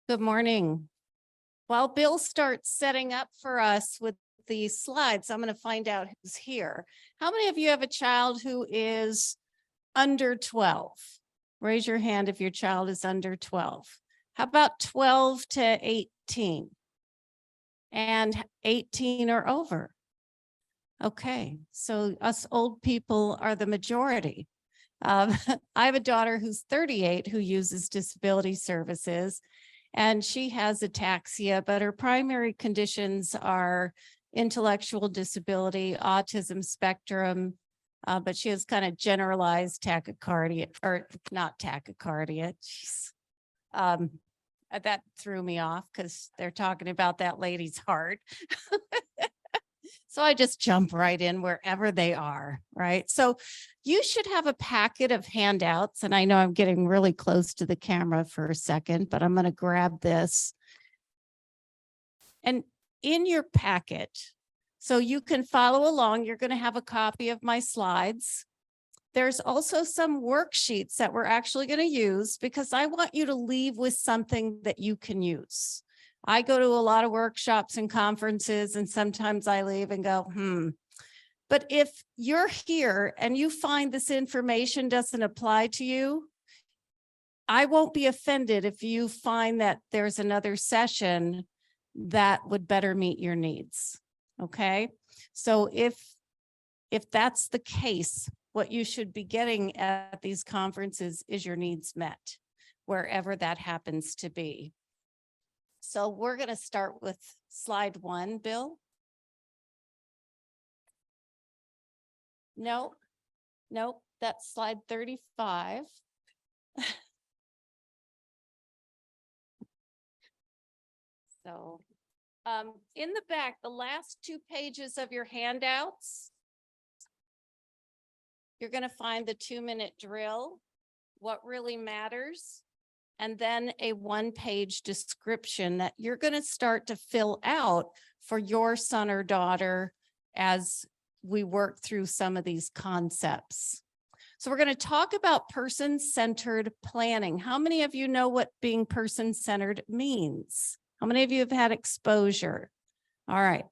Good morning. While Bill starts setting up for us with these slides, I'm going to find out who's here. How many of you have a child who is under 12? Raise your hand if your child is under 12. How about 12 to 18? And 18 or over? Okay, so us old people are the majority. I have a daughter who's 38 who uses disability services. And she has ataxia, but her primary conditions are intellectual disability, autism spectrum, but she has kind of generalized tachycardia, or not tachycardia. That threw me off because they're talking about that lady's heart. So I just jump right in wherever they are, right? So you should have a packet of handouts, and I know I'm getting really close to the camera for a second, but I'm going to grab this. And in your packet, so you can follow along, you're going to have a copy of my slides. There's also some worksheets that we're actually going to use because I want you to leave with something that you can use. I go to a lot of workshops and conferences, and sometimes I leave and go, But if you're here and you find this information doesn't apply to you, I won't be offended if you find that there's another session that would better meet your needs. Okay. So if that's the case, what you should be getting at these conferences is your needs met, wherever that happens to be. So we're going to start with slide 1, Bill. Nope, that's slide 35. So in the back, the last 2 pages of your handouts, you're going to find the 2-minute drill, what really matters, and then a 1-page description that you're going to start to fill out for your son or daughter as we work through some of these concepts. So we're going to talk about person-centered planning. How many of you know what being person-centered means? How many of you have had exposure? All right.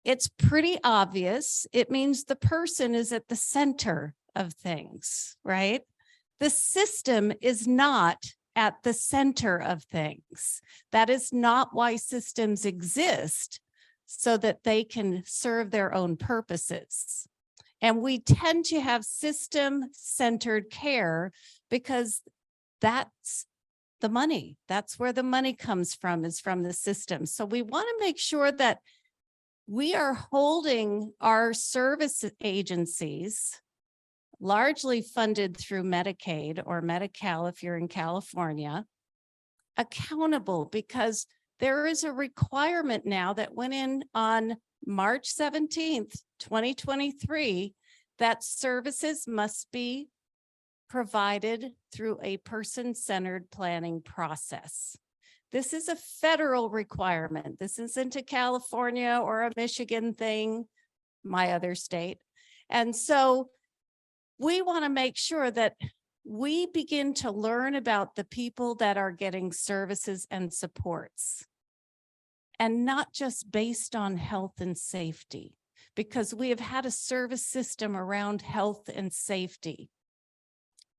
It's pretty obvious. It means the person is at the center of things, right? The system is not at the center of things. That is not why systems exist, so that they can serve their own purposes. And we tend to have system-centered care because that's the money. That's where the money comes from, is from the system. So we want to make sure that we are holding our service agencies, largely funded through Medicaid or Medi-Cal if you're in California, accountable, because there is a requirement now that went in on March 17th, 2023, that services must be provided through a person-centered planning process. This is a federal requirement. This isn't a California or a Michigan thing, my other state. And so we want to make sure that we begin to learn about the people that are getting services and supports, and not just based on health and safety, because we have had a service system around health and safety.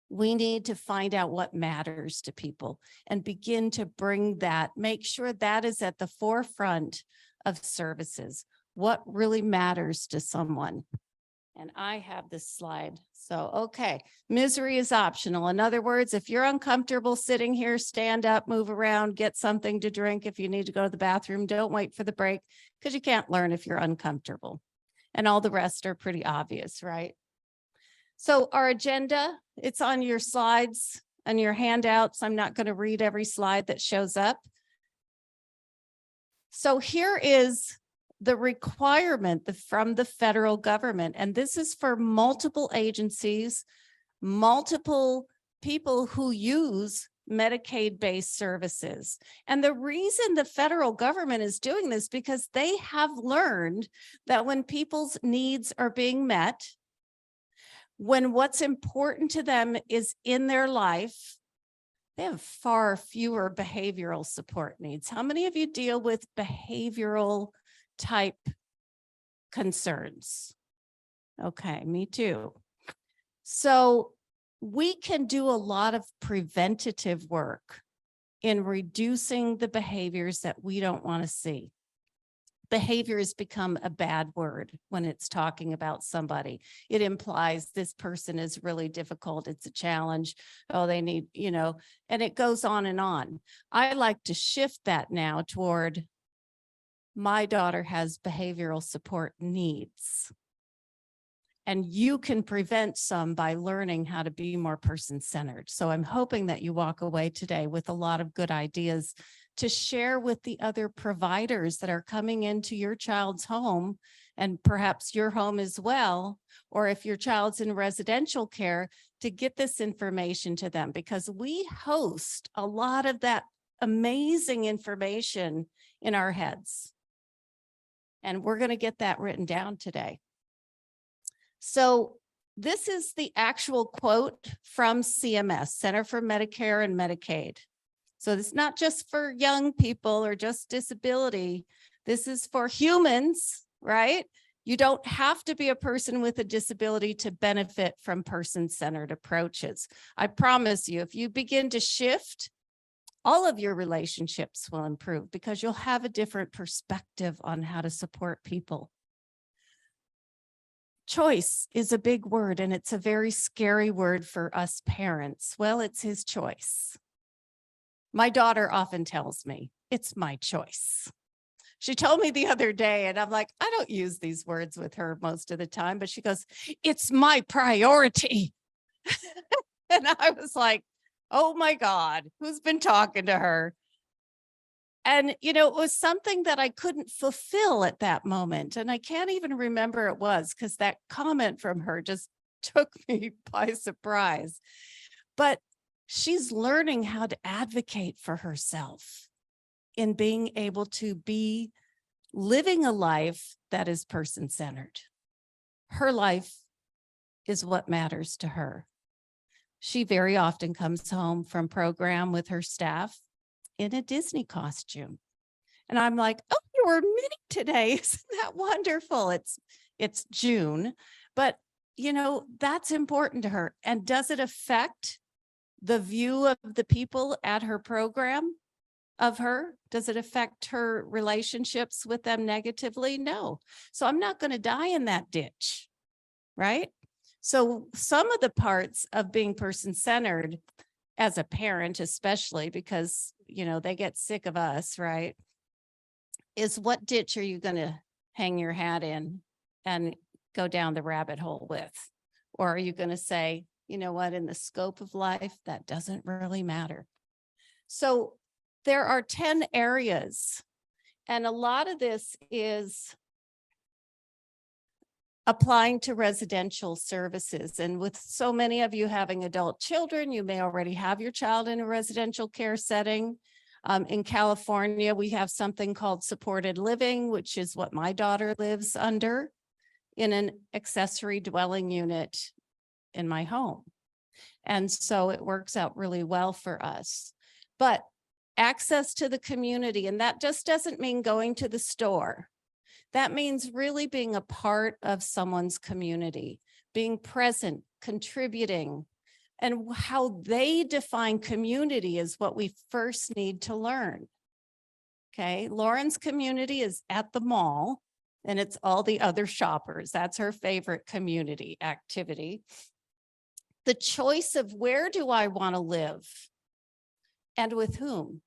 We need to find out what matters to people and begin to bring that, make sure that is at the forefront of services, what really matters to someone. And I have this slide. So, okay, misery is optional. In other words, if you're uncomfortable sitting here, stand up, move around, get something to drink. If you need to go to the bathroom, don't wait for the break, because you can't learn if you're uncomfortable. And all the rest are pretty obvious, right? So our agenda, it's on your slides and your handouts. I'm not going to read every slide that shows up. So here is the requirement from the federal government, and this is for multiple agencies, multiple people who use Medicaid-based services. And the reason the federal government is doing this, because they have learned that when people's needs are being met, when what's important to them is in their life, they have far fewer behavioral support needs. How many of you deal with behavioral type concerns? Okay, me too. So we can do a lot of preventative work in reducing the behaviors that we don't want to see. Behavior has become a bad word when it's talking about somebody. It implies this person is really difficult. It's a challenge. Oh, they need, and it goes on and on. I like to shift that now toward my daughter has behavioral support needs. And you can prevent some by learning how to be more person-centered. So I'm hoping that you walk away today with a lot of good ideas to share with the other providers that are coming into your child's home, and perhaps your home as well, or if your child's in residential care, to get this information to them, because we host a lot of that amazing information in our heads. And we're going to get that written down today. So this is the actual quote from CMS, Center for Medicare and Medicaid. So it's not just for young people or just disability. This is for humans, right? You don't have to be a person with a disability to benefit from person-centered approaches. I promise you, if you begin to shift, all of your relationships will improve because you'll have a different perspective on how to support people. Choice is a big word, and it's a very scary word for us parents. Well, it's his choice. My daughter often tells me, it's my choice. She told me the other day, and I'm like, I don't use these words with her most of the time, but she goes, it's my priority. And I was like, oh my God, who's been talking to her? And, it was something that I couldn't fulfill at that moment. And I can't even remember it was, because that comment from her just took me by surprise. But she's learning how to advocate for herself in being able to be living a life that is person-centered. Her life is what matters to her. She very often comes home from program with her staff in a Disney costume. And I'm like, oh, you were mini today. Isn't that wonderful? It's June, but that's important to her. And does it affect the view of the people at her program of her? Does it affect her relationships with them negatively? No. So I'm not going to die in that ditch, right? So some of the parts of being person-centered as a parent, especially because, they get sick of us, right? Is what ditch are you going to hang your hat in and go down the rabbit hole with? Or are you going to say, you know what, in the scope of life, that doesn't really matter? So there are 10 areas, and a lot of this is applying to residential services. And with so many of you having adult children, you may already have your child in a residential care setting. In California, we have something called supported living, which is what my daughter lives under, in an accessory dwelling unit in my home. And so it works out really well for us. But access to the community, and that just doesn't mean going to the store. That means really being a part of someone's community, being present, contributing, and how they define community is what we first need to learn. Okay, Lauren's community is at the mall, and it's all the other shoppers. That's her favorite community activity. The choice of where do I want to live and with whom?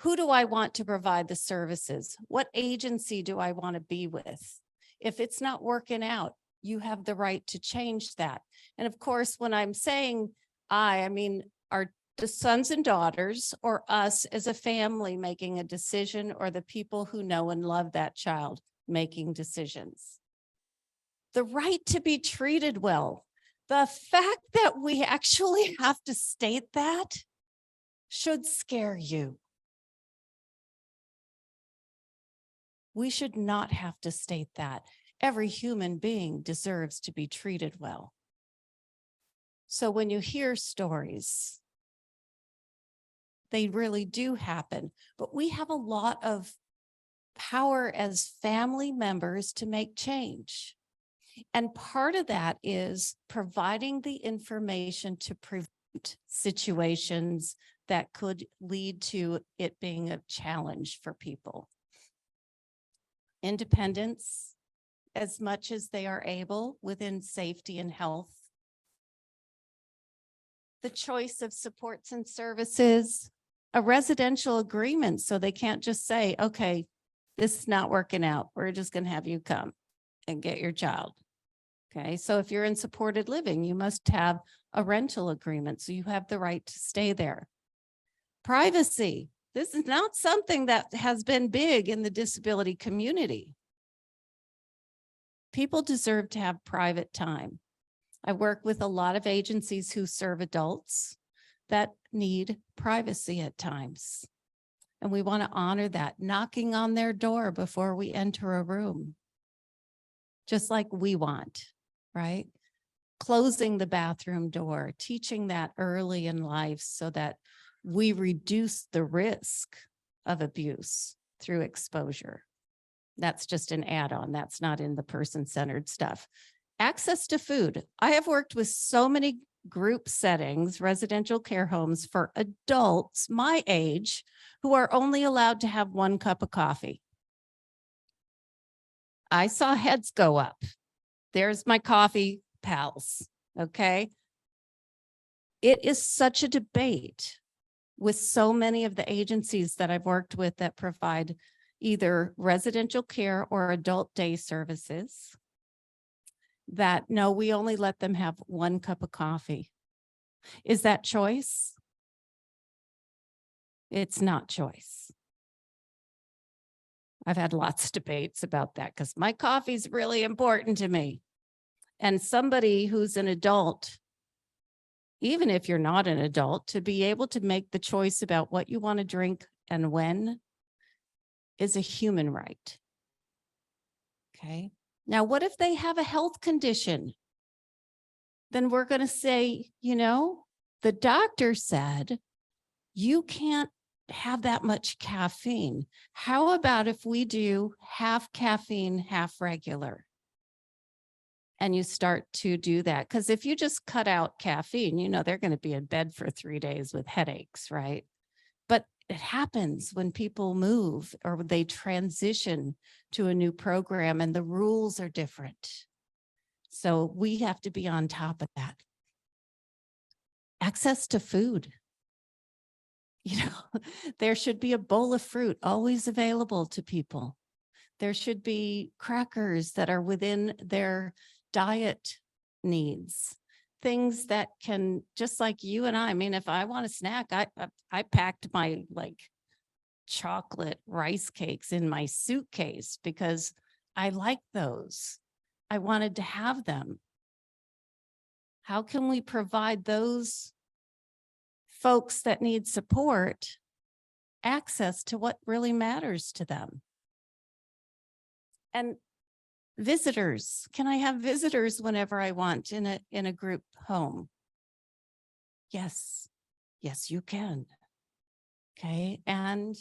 Who do I want to provide the services? What agency do I want to be with? If it's not working out, you have the right to change that. And of course, when I'm saying I mean the sons and daughters, or us as a family making a decision, or the people who know and love that child making decisions. The right to be treated well. The fact that we actually have to state that should scare you. We should not have to state that. Every human being deserves to be treated well. So when you hear stories They really do happen. But we have a lot of power as family members to make change. And part of that is providing the information to prevent situations that could lead to it being a challenge for people. Independence, as much as they are able within safety and health. The choice of supports and services, a residential agreement, so they can't just say, okay, this is not working out. We're just going to have you come and get your child. Okay, so if you're in supported living, you must have a rental agreement, so you have the right to stay there. Privacy. This is not something that has been big in the disability community. People deserve to have private time. I work with a lot of agencies who serve adults that need privacy at times. And we want to honor that, knocking on their door before we enter a room, just like we want, right? Closing the bathroom door, teaching that early in life so that we reduce the risk of abuse through exposure. That's just an add-on. That's not in the person-centered stuff. Access to food. I have worked with so many group settings, residential care homes for adults my age who are only allowed to have 1 cup of coffee. I saw heads go up. There's my coffee pals, okay? It is such a debate with so many of the agencies that I've worked with that provide either residential care or adult day services, that no, we only let them have 1 cup of coffee. Is that choice? It's not choice. I've had lots of debates about that because my coffee is really important to me. And somebody who's an adult, even if you're not an adult, to be able to make the choice about what you want to drink and when is a human right. Okay. Now, what if they have a health condition? Then we're going to say, you know, the doctor said you can't have that much caffeine. How about if we do half caffeine, half regular? And you start to do that. Because if you just cut out caffeine, you know, they're going to be in bed for 3 days with headaches, right? But it happens when people move or they transition to a new program and the rules are different. So we have to be on top of that. Access to food. You know, there should be a bowl of fruit always available to people. There should be crackers that are within their diet needs. Things that can, just like you and I mean, if I want a snack, I packed my like chocolate rice cakes in my suitcase because I like those. I wanted to have them. How can we provide those folks that need support access to what really matters to them? And visitors, can I have visitors whenever I want in a group home? Yes, yes, you can. Okay, and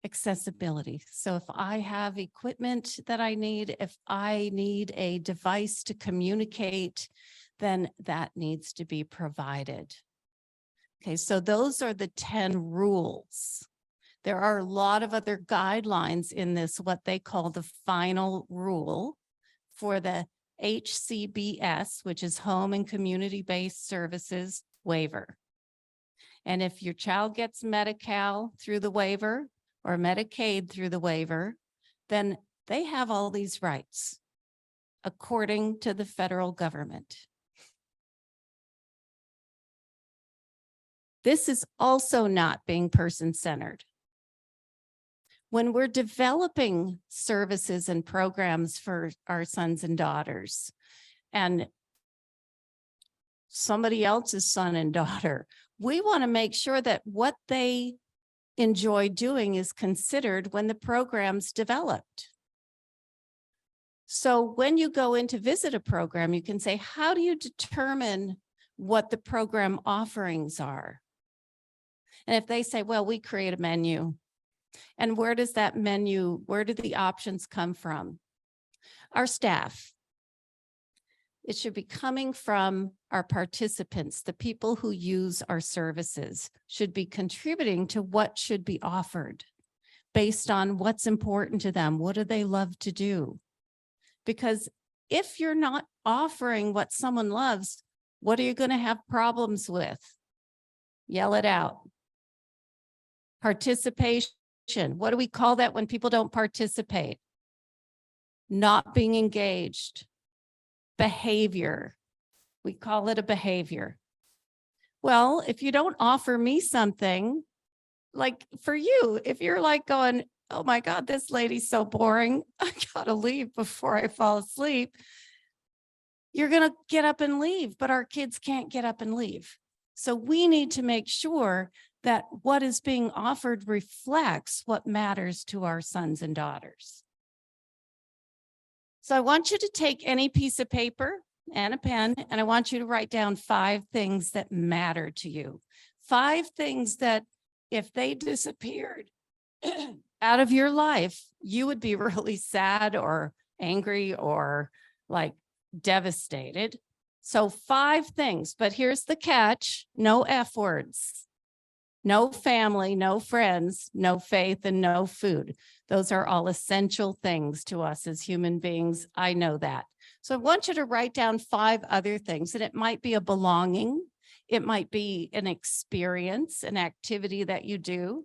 accessibility. So if I have equipment that I need, if I need a device to communicate, then that needs to be provided. Okay, so those are the 10 rules. There are a lot of other guidelines in this, what they call the final rule for the HCBS, which is Home and Community-Based Services Waiver. And if your child gets Medi-Cal through the waiver or Medicaid through the waiver, then they have all these rights according to the federal government. This is also not being person-centered. When we're developing services and programs for our sons and daughters and somebody else's son and daughter, we want to make sure that what they enjoy doing is considered when the program's developed. So when you go in to visit a program, you can say, how do you determine what the program offerings are? And if they say, well, we create a menu, and where do the options come from? Our staff. It should be coming from our participants. The people who use our services should be contributing to what should be offered based on what's important to them. What do they love to do? Because if you're not offering what someone loves, what are you going to have problems with? Yell it out. Participation. What do we call that when people don't participate? Not being engaged. Behavior. We call it a behavior. Well, if you don't offer me something, like for you, if you're like going, oh my God, this lady's so boring, I gotta leave before I fall asleep, you're gonna get up and leave, but our kids can't get up and leave. So we need to make sure that what is being offered reflects what matters to our sons and daughters. So I want you to take any piece of paper and a pen, and I want you to write down 5 things that matter to you. 5 things that if they disappeared out of your life, you would be really sad or angry or like devastated. So 5 things, but here's the catch: no F words. No family, no friends, no faith, and no food. Those are all essential things to us as human beings. I know that. So I want you to write down 5 other things, and it might be a belonging. It might be an experience, an activity that you do.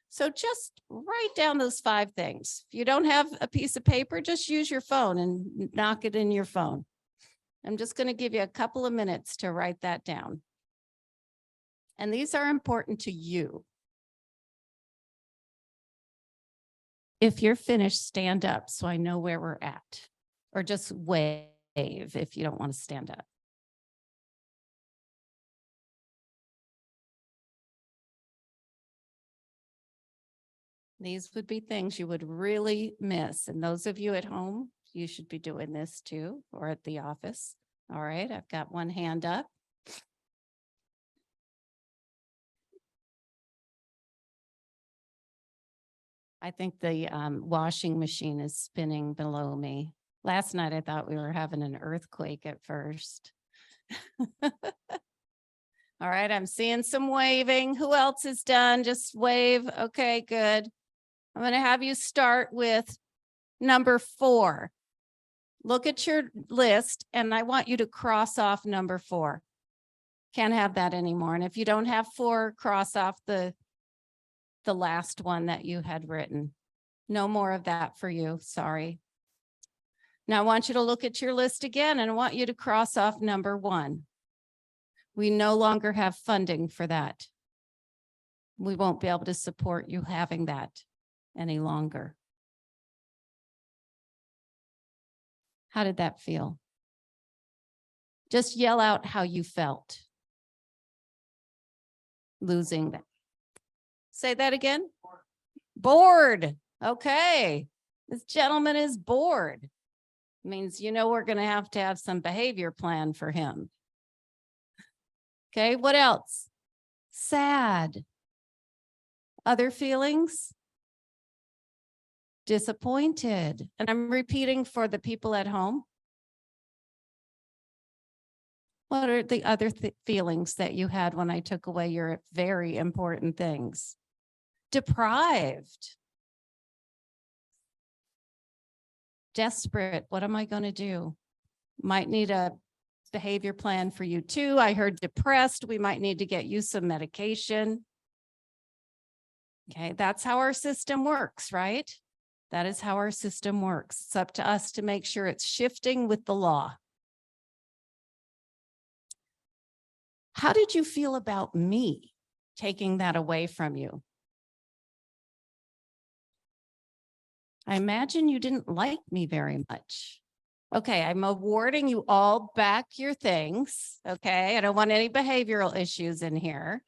So just write down those 5 things. If you don't have a piece of paper, just use your phone and knock it in your phone. I'm just going to give you a couple of minutes to write that down. And these are important to you. If you're finished, stand up so I know where we're at, or just wave if you don't want to stand up. These would be things you would really miss. And those of you at home, you should be doing this too, or at the office. All right, I've got one hand up. I think the washing machine is spinning below me. Last night, I thought we were having an earthquake at first. All right, I'm seeing some waving. Who else is done? Just wave. Okay, good. I'm going to have you start with number 4. Look at your list, and I want you to cross off number 4. Can't have that anymore. And if you don't have 4, cross off the last one that you had written. No more of that for you. Sorry. Now I want you to look at your list again, and I want you to cross off number 1. We no longer have funding for that. We won't be able to support you having that any longer. How did that feel? Just yell out how you felt losing that. Say that again. Bored. Okay. This gentleman is bored. Means, we're going to have some behavior plan for him. Okay. What else? Sad. Other feelings? Disappointed. And I'm repeating for the people at home. What are the other feelings that you had when I took away your very important things? Deprived. Desperate. What am I going to do? Might need a behavior plan for you too. I heard depressed. We might need to get you some medication. Okay, that's how our system works, right? That is how our system works. It's up to us to make sure it's shifting with the law. How did you feel about me taking that away from you? I imagine you didn't like me very much. Okay, I'm awarding you all back your things. Okay, I don't want any behavioral issues in here.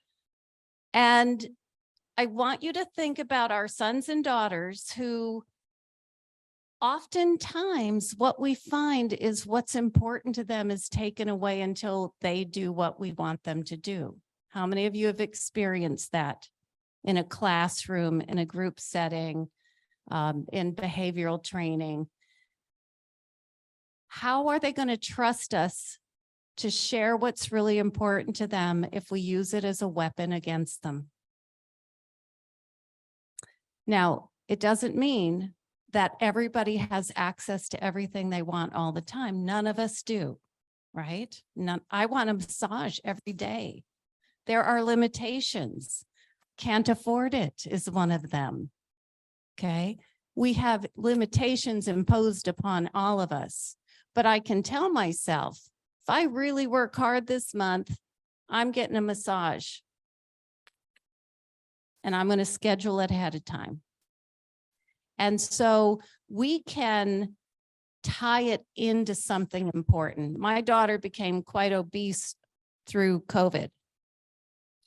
And I want you to think about our sons and daughters who oftentimes what we find is what's important to them is taken away until they do what we want them to do. How many of you have experienced that? in a classroom, in a group setting, in behavioral training. How are they going to trust us to share what's really important to them if we use it as a weapon against them? Now, it doesn't mean that everybody has access to everything they want all the time. None of us do, right? I want a massage every day. There are limitations. Can't afford it is one of them, okay? We have limitations imposed upon all of us, but I can tell myself, if I really work hard this month, I'm getting a massage and I'm going to schedule it ahead of time. And so we can tie it into something important. My daughter became quite obese through COVID.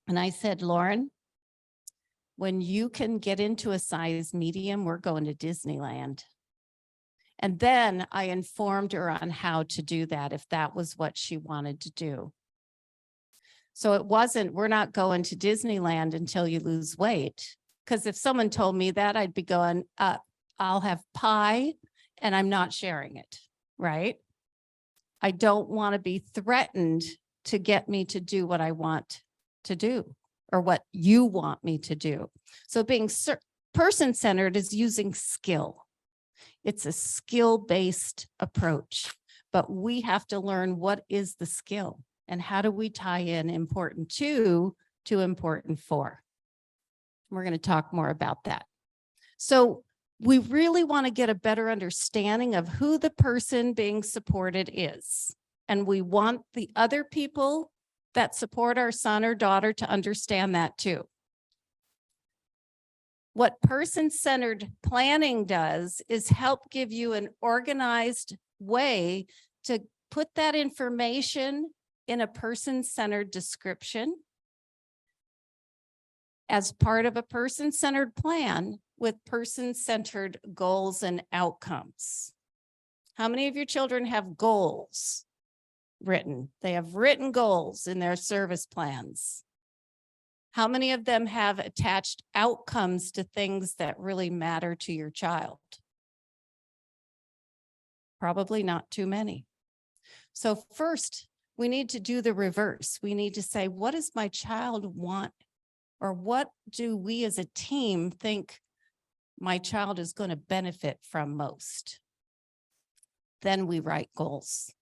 And I said, Lauren, when you can get into a size medium, we're going to Disneyland. And then I informed her on how to do that if that was what she wanted to do. So it wasn't, we're not going to Disneyland until you lose weight. Because if someone told me that, I'd be going, I'll have pie and I'm not sharing it, right? I don't want to be threatened to get me to do what I want to do or what you want me to do. So being person-centered is using skill. It's a skill-based approach, but we have to learn what is the skill and how do we tie in important to important for. We're going to talk more about that. So we really want to get a better understanding of who the person being supported is. And we want the other people that support our son or daughter to understand that too. What person-centered planning does is help give you an organized way to put that information in a person-centered description as part of a person-centered plan with person-centered goals and outcomes. How many of your children have goals written? They have written goals in their service plans. How many of them have attached outcomes to things that really matter to your child? Probably not too many. So first, we need to do the reverse. We need to say, what does my child want? Or what do we as a team think my child is going to benefit from most? Then we write goals.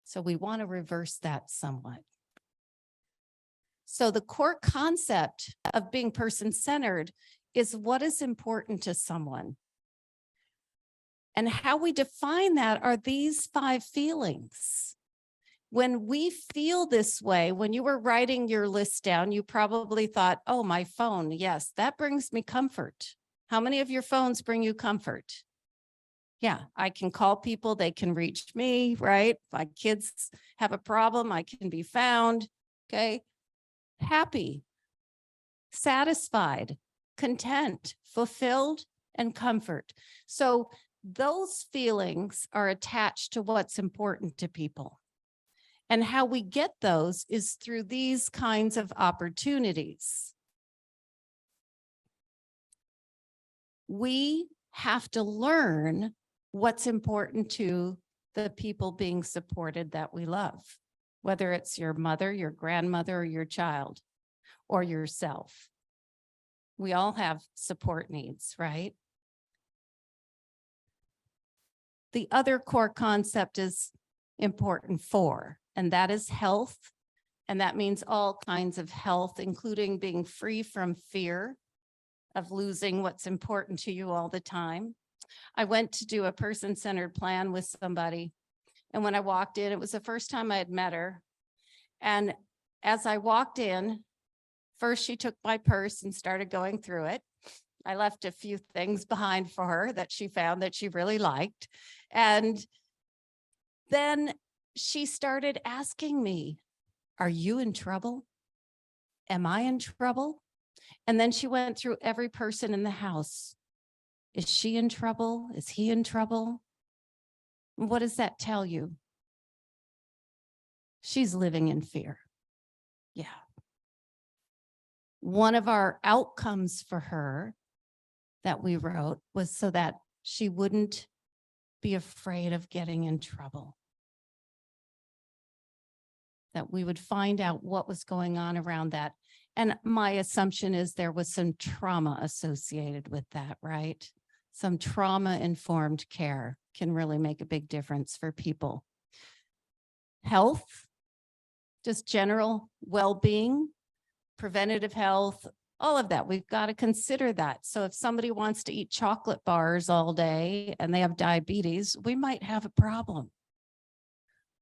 So we want to reverse that somewhat. So the core concept of being person-centered is what is important to someone. And how we define that are these 5 feelings. When we feel this way, when you were writing your list down, you probably thought, oh, my phone, yes, that brings me comfort. How many of your phones bring you comfort? Yeah, I can call people, they can reach me, right? If my kids have a problem, I can be found, okay? Happy, satisfied, content, fulfilled, and comfort. So those feelings are attached to what's important to people. And how we get those is through these kinds of opportunities. We have to learn what's important to the people being supported that we love, whether it's your mother, your grandmother, or your child, or yourself. We all have support needs, right? The other core concept is important for, and that is health. And that means all kinds of health, including being free from fear of losing what's important to you all the time. I went to do a person-centered plan with somebody. And when I walked in, it was the first time I had met her. And as I walked in, first she took my purse and started going through it. I left a few things behind for her that she found that she really liked. And then she started asking me, are you in trouble? Am I in trouble? And then she went through every person in the house. Is she in trouble? Is he in trouble? What does that tell you? She's living in fear. Yeah. One of our outcomes for her that we wrote was so that she wouldn't be afraid of getting in trouble. That we would find out what was going on around that. And my assumption is there was some trauma associated with that, right? Some trauma-informed care can really make a big difference for people. Health, just general well-being, preventative health, all of that. We've got to consider that. So if somebody wants to eat chocolate bars all day and they have diabetes, we might have a problem.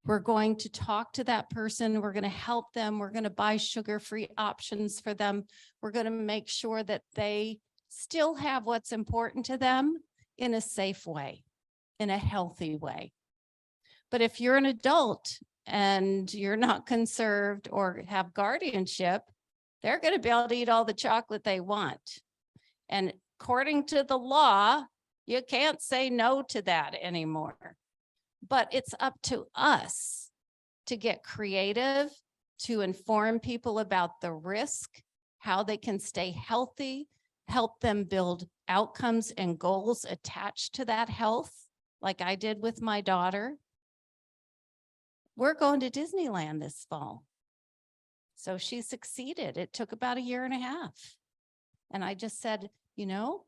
We're going to talk to that person. We're going to help them. We're going to buy sugar-free options for them. We're going to make sure that they still have what's important to them in a safe way, in a healthy way. But if you're an adult and you're not conserved or have guardianship, they're going to be able to eat all the chocolate they want. And according to the law, you can't say no to that anymore. But it's up to us to get creative, to inform people about the risk, how they can stay healthy, help them build outcomes and goals attached to that health, like I did with my daughter. We're going to Disneyland this fall. So she succeeded. It took about 1.5 years. And I just said, you know,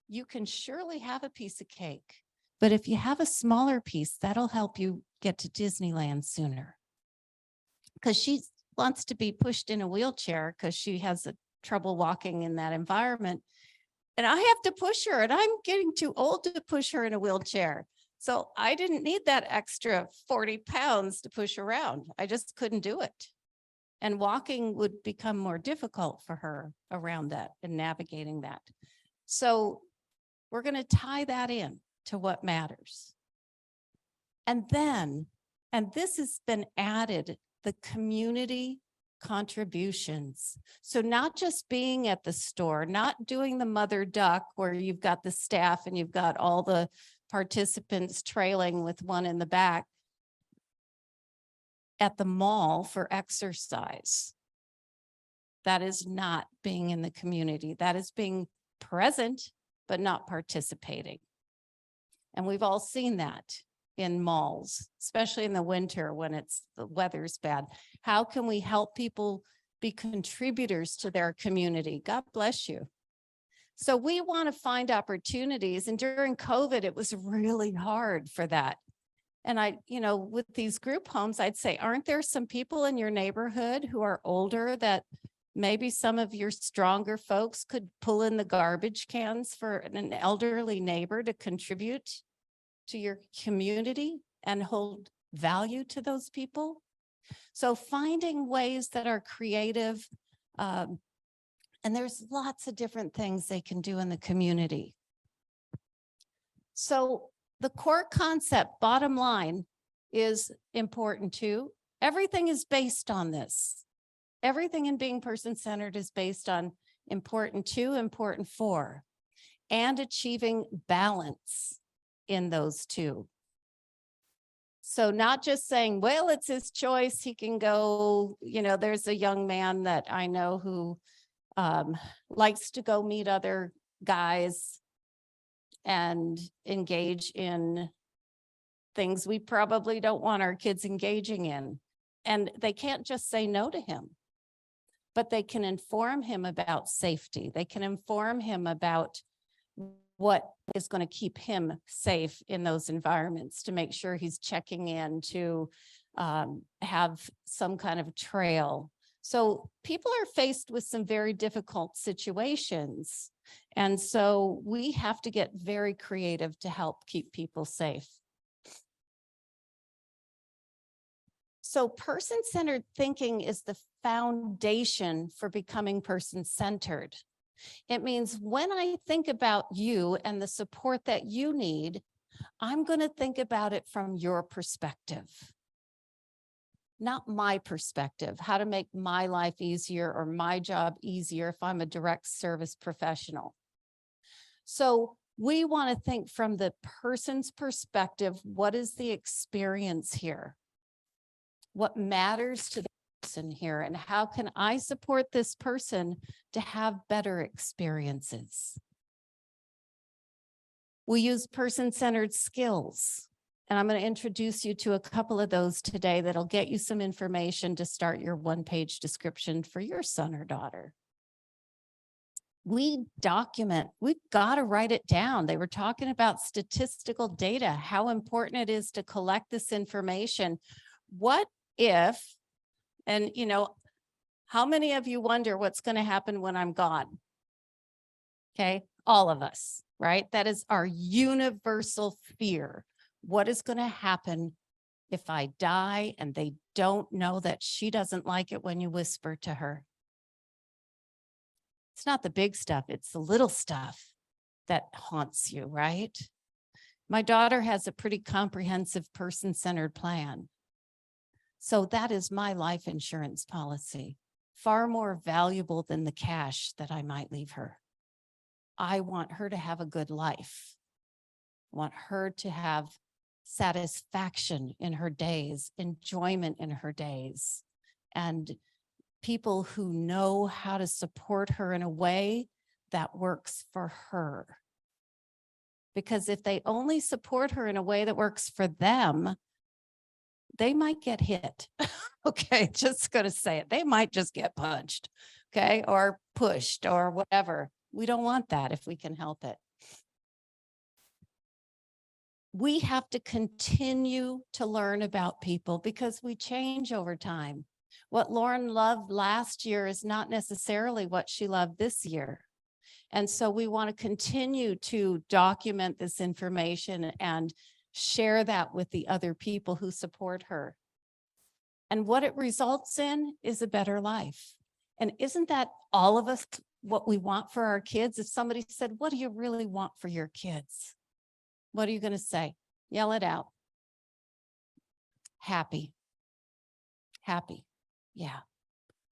you can surely have a piece of cake, but if you have a smaller piece, that'll help you get to Disneyland sooner. Because she wants to be pushed in a wheelchair because she has trouble walking in that environment. And I have to push her, and I'm getting too old to push her in a wheelchair. So I didn't need that extra 40 pounds to push around. I just couldn't do it. And walking would become more difficult for her around that and navigating that. So we're going to tie that in to what matters. And then, and this has been added, the community contributions. So not just being at the store, not doing the mother duck where you've got the staff and you've got all the participants trailing with one in the back, at the mall for exercise. That is not being in the community. That is being present, but not participating. And we've all seen that in malls, especially in the winter when the weather's bad. How can we help people be contributors to their community? God bless you. So we want to find opportunities. And during COVID, it was really hard for that. And I, with these group homes, I'd say, aren't there some people in your neighborhood who are older that maybe some of your stronger folks could pull in the garbage cans for an elderly neighbor to contribute to your community and hold value to those people? So finding ways that are creative, and there's lots of different things they can do in the community. So the core concept, bottom line, is important too. Everything is based on this. Everything in being person-centered is based on important two, important four, and achieving balance in those two. So not just saying, well, it's his choice, he can go, there's a young man that I know who likes to go meet other guys and engage in things we probably don't want our kids engaging in. And they can't just say no to him, but they can inform him about safety. They can inform him about what is going to keep him safe in those environments, to make sure he's checking in, to have some kind of trail. So people are faced with some very difficult situations. And so we have to get very creative to help keep people safe. So person-centered thinking is the foundation for becoming person-centered. It means when I think about you and the support that you need, I'm going to think about it from your perspective, not my perspective, how to make my life easier or my job easier if I'm a direct service professional. So we want to think from the person's perspective. What is the experience here? What matters to them? person here, and how can I support this person to have better experiences? We use person-centered skills, and I'm going to introduce you to a couple of those today that'll get you some information to start your one-page description for your son or daughter. We document, we've got to write it down. They were talking about statistical data, how important it is to collect this information. What if, and you know, how many of you wonder what's going to happen when I'm gone? Okay, all of us, right? That is our universal fear. What is going to happen if I die and they don't know that she doesn't like it when you whisper to her? It's not the big stuff, it's the little stuff that haunts you, right? My daughter has a pretty comprehensive person-centered plan. So that is my life insurance policy, far more valuable than the cash that I might leave her. I want her to have a good life. I want her to have satisfaction in her days, enjoyment in her days, and people who know how to support her in a way that works for her. Because if they only support her in a way that works for them, they might get hit. Okay, just going to say it. They might just get punched, okay, or pushed or whatever. We don't want that if we can help it. We have to continue to learn about people because we change over time. What Lauren loved last year is not necessarily what she loved this year. And so we want to continue to document this information and share that with the other people who support her. And what it results in is a better life. And isn't that all of us what we want for our kids? If somebody said, what do you really want for your kids? What are you going to say? Yell it out. Happy. Happy. Yeah.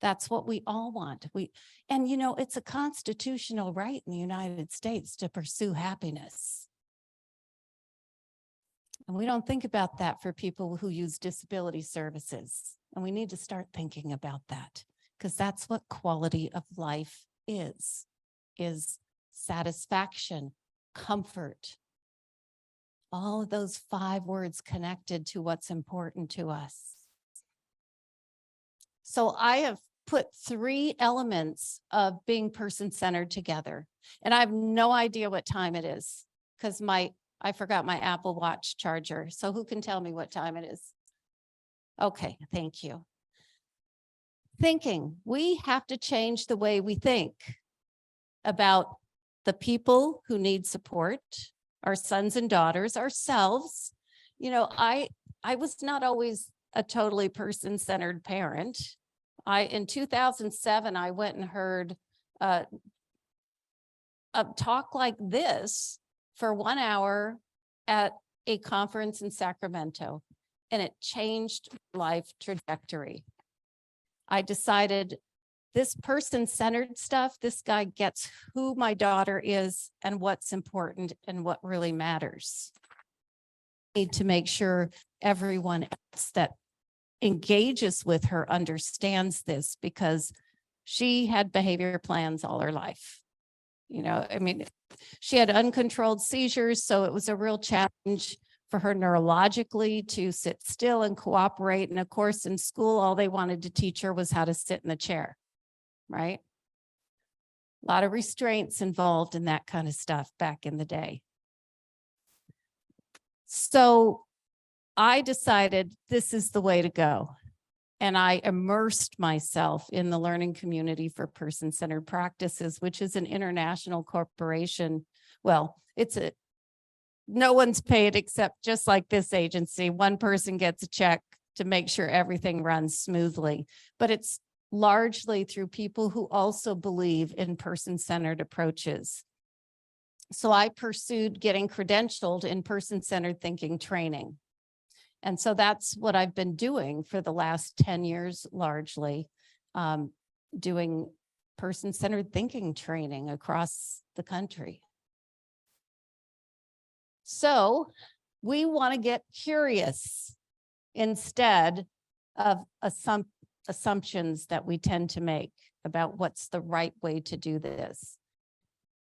That's what we all want. And you know, it's a constitutional right in the United States to pursue happiness. And we don't think about that for people who use disability services. And we need to start thinking about that, because that's what quality of life is satisfaction, comfort, all of those 5 words connected to what's important to us. So I have put 3 elements of being person-centered together. And I have no idea what time it is because I forgot my Apple Watch charger. So who can tell me what time it is? Okay, thank you. Thinking. We have to change the way we think about the people who need support, our sons and daughters, ourselves. You know, I was not always a totally person-centered parent. In 2007, I went and heard a talk like this for 1 hour at a conference in Sacramento, and it changed life trajectory. I decided this person-centered stuff, this guy gets who my daughter is and what's important and what really matters. I need to make sure everyone else that engages with her understands this, because she had behavior plans all her life. You know, I mean, she had uncontrolled seizures, so it was a real challenge for her neurologically to sit still and cooperate. And of course, in school, all they wanted to teach her was how to sit in the chair, right? A lot of restraints involved in that kind of stuff back in the day. So I decided this is the way to go. And I immersed myself in the Learning Community for Person-Centered Practices, which is an international corporation. Well, no one's paid except just like this agency. One person gets a check to make sure everything runs smoothly. But it's largely through people who also believe in person-centered approaches. So I pursued getting credentialed in person-centered thinking training. And so that's what I've been doing for the last 10 years, largely, doing person-centered thinking training across the country. So we want to get curious instead of assumptions that we tend to make about what's the right way to do this.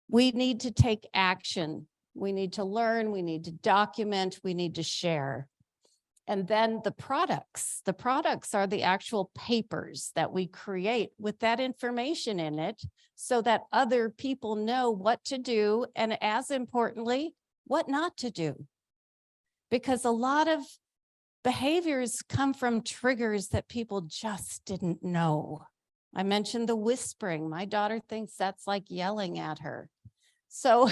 We need to take action. We need to learn, we need to document, we need to share. And then the products are the actual papers that we create with that information in it so that other people know what to do, and as importantly, what not to do. Because a lot of behaviors come from triggers that people just didn't know. I mentioned the whispering. My daughter thinks that's like yelling at her. So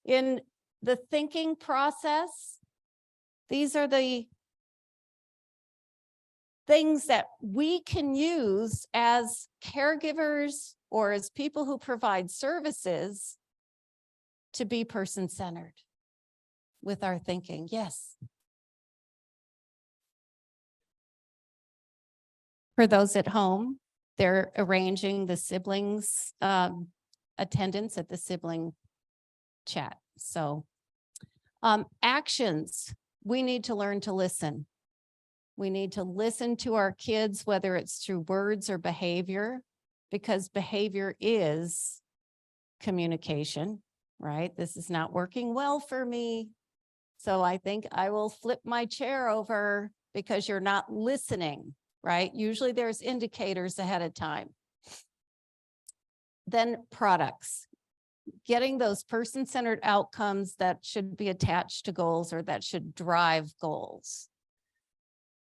in the thinking process, these are the things that we can use as caregivers or as people who provide services to be person-centered with our thinking. Yes. For those at home, they're arranging the siblings' attendance at the sibling chat. So actions, we need to learn to listen. We need to listen to our kids, whether it's through words or behavior, because behavior is communication, right? This is not working well for me, so I think I will flip my chair over because you're not listening, right? Usually there's indicators ahead of time. Then products, getting those person-centered outcomes that should be attached to goals or that should drive goals.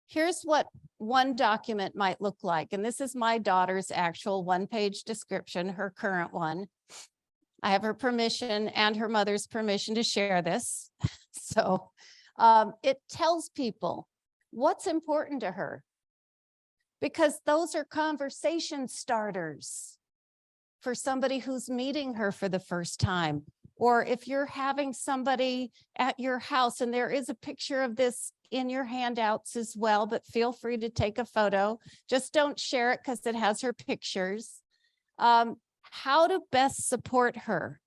Here's what one document might look like. And this is my daughter's actual one-page description, her current one. I have her permission and her mother's permission to share this. So it tells people what's important to her, because those are conversation starters for somebody who's meeting her for the first time. Or if you're having somebody at your house, and there is a picture of this in your handouts as well, but feel free to take a photo. Just don't share it because it has her pictures. How to best support her.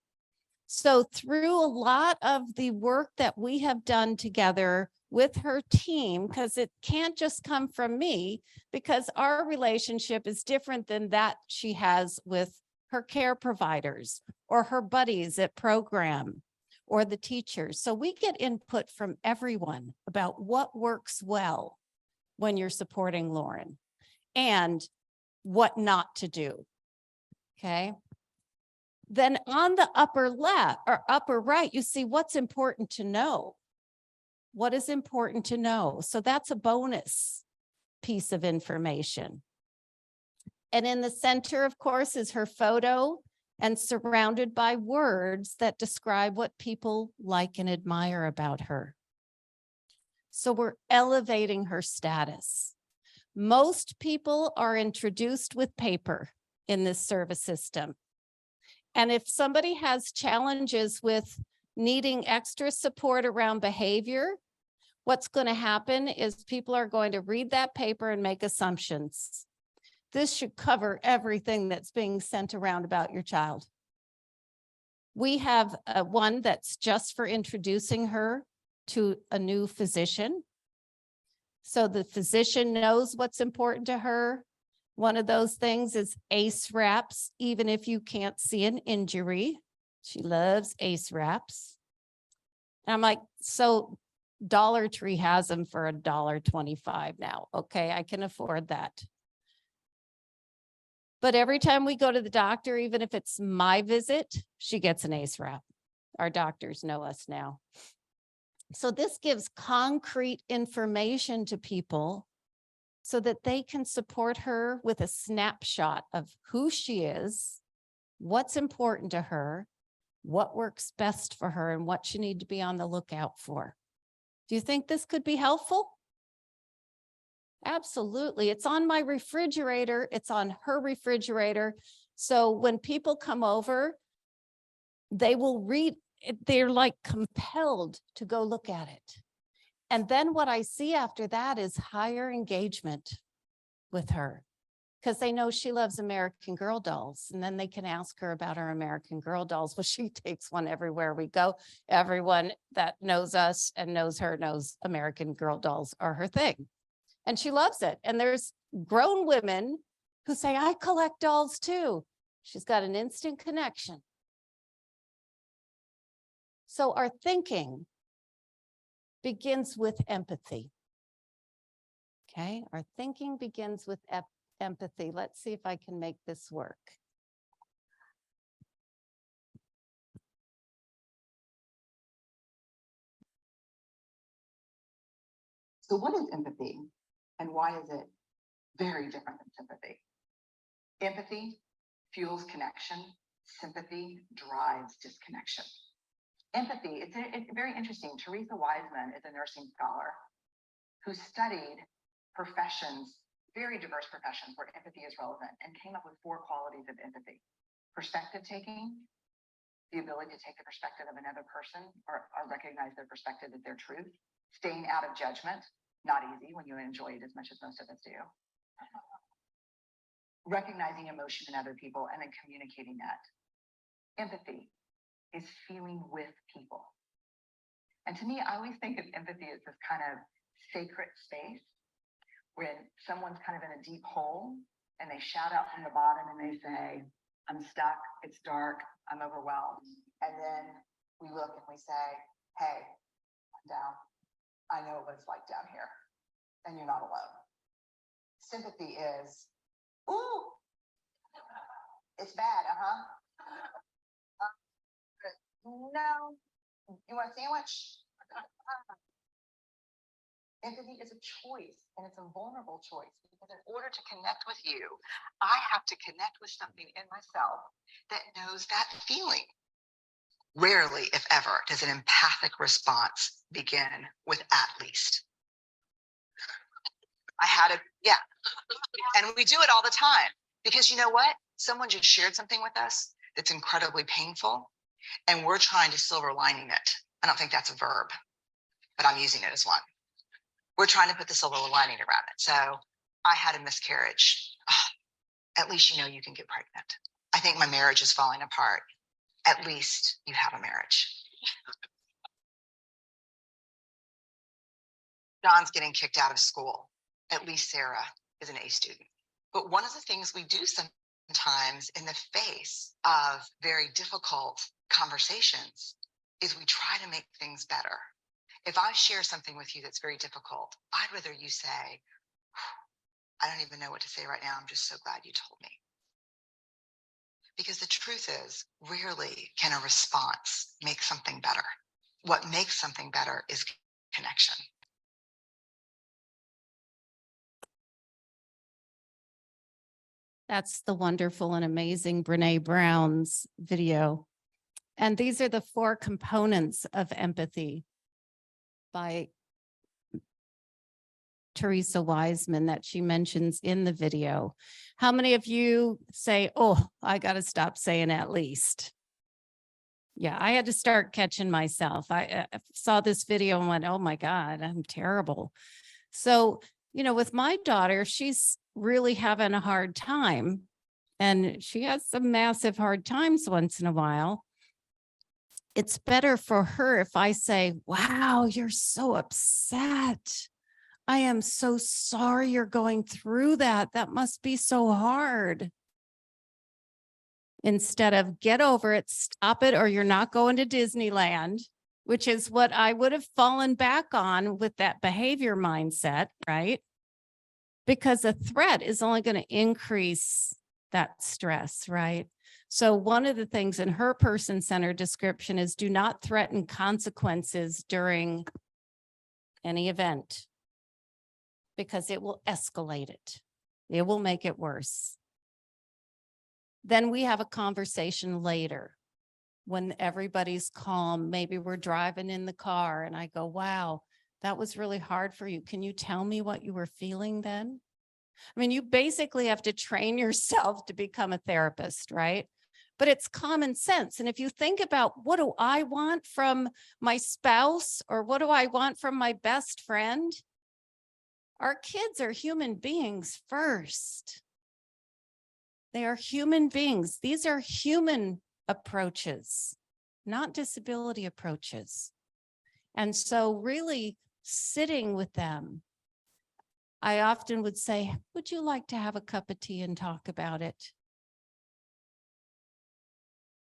So through a lot of the work that we have done together with her team, because it can't just come from me, because our relationship is different than that she has with her care providers or her buddies at program or the teachers. So we get input from everyone about what works well when you're supporting Lauren and what not to do. Okay. Then on the upper left or upper right, you see what's important to know. What is important to know? So that's a bonus piece of information. And in the center, of course, is her photo and surrounded by words that describe what people like and admire about her. So we're elevating her status. Most people are introduced with paper in this service system. And if somebody has challenges with needing extra support around behavior, what's going to happen is people are going to read that paper and make assumptions. This should cover everything that's being sent around about your child. We have one that's just for introducing her to a new physician. So the physician knows what's important to her. One of those things is ACE wraps, even if you can't see an injury. She loves ACE wraps. And I'm like, so Dollar Tree has them for $1.25 now. Okay, I can afford that. But every time we go to the doctor, even if it's my visit, she gets an ACE wrap. Our doctors know us now. So this gives concrete information to people so that they can support her with a snapshot of who she is, what's important to her, what works best for her, and what you need to be on the lookout for. Do you think this could be helpful? Absolutely. It's on my refrigerator. It's on her refrigerator. So when people come over, they will read it. They're like compelled to go look at it. And then what I see after that is higher engagement with her, because they know she loves American Girl dolls. And then they can ask her about our American Girl dolls. Well, she takes one everywhere we go. Everyone that knows us and knows her knows American Girl dolls are her thing. And she loves it. And there's grown women who say, I collect dolls too. She's got an instant connection. So our thinking begins with empathy. Okay, our thinking begins with empathy. Let's see if I can make this work. So what is empathy and why is it very different than sympathy? Empathy fuels connection. Sympathy drives disconnection. Empathy, it's very interesting. Teresa Wiseman is a nursing scholar who studied professions, very diverse professions where empathy is relevant, and came up with 4 qualities of empathy. Perspective taking, the ability to take the perspective of another person or recognize their perspective as their truth. Staying out of judgment, not easy when you enjoy it as much as most of us do. Recognizing emotion in other people and then communicating that. Empathy is feeling with people. And to me, I always think of empathy as this kind of sacred space when someone's kind of in a deep hole and they shout out from the bottom and they say, I'm stuck, it's dark, I'm overwhelmed. And then we look and we say, hey, I'm down. I know what it's like down here and you're not alone. Sympathy is, ooh, it's bad, no, you want a sandwich? Empathy is a choice, and it's a vulnerable choice, because in order to connect with you, I have to connect with something in myself that knows that feeling. Rarely, if ever, does an empathic response begin with at least. And we do it all the time, because you know what? Someone just shared something with us that's incredibly painful, and we're trying to silver lining it. I don't think that's a verb, but I'm using it as one. We're trying to put the silver lining around it. So I had a miscarriage. Oh, at least you know you can get pregnant. I think my marriage is falling apart. At least you have a marriage. John's getting kicked out of school. At least Sarah is an A student. But one of the things we do sometimes in the face of very difficult conversations is we try to make things better. If I share something with you that's very difficult, I'd rather you say, I don't even know what to say right now. I'm just so glad you told me. Because the truth is, rarely can a response make something better. What makes something better is connection. That's the wonderful and amazing Brene Brown's video. And these are the 4 components of empathy by Teresa Wiseman that she mentions in the video. How many of you say, oh, I got to stop saying at least? Yeah, I had to start catching myself. I saw this video and went, oh my God, I'm terrible. So, you know, with my daughter, she's really having a hard time, and she has some massive hard times once in a while. It's better for her if I say, wow, you're so upset. I am so sorry you're going through that. That must be so hard. Instead of get over it, stop it, or you're not going to Disneyland, which is what I would have fallen back on with that behavior mindset, right? Because a threat is only going to increase that stress, right? So one of the things in her person-centered description is do not threaten consequences during any event, because it will escalate it. It will make it worse. Then we have a conversation later when everybody's calm. Maybe we're driving in the car and I go, wow, that was really hard for you. Can you tell me what you were feeling then? I mean, you basically have to train yourself to become a therapist, right? But it's common sense. And if you think about, what do I want from my spouse, or what do I want from my best friend? Our kids are human beings first. They are human beings. These are human approaches, not disability approaches. And so really sitting with them, I often would say, would you like to have a cup of tea and talk about it?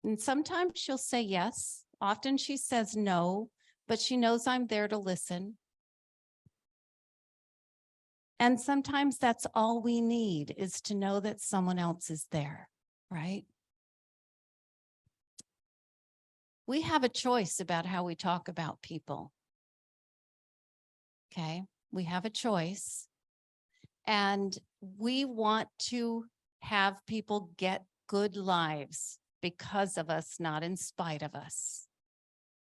And sometimes she'll say yes. Often she says no, but she knows I'm there to listen. And sometimes that's all we need, is to know that someone else is there, right? We have a choice about how we talk about people. Okay, we have a choice. And we want to have people get good lives because of us, not in spite of us.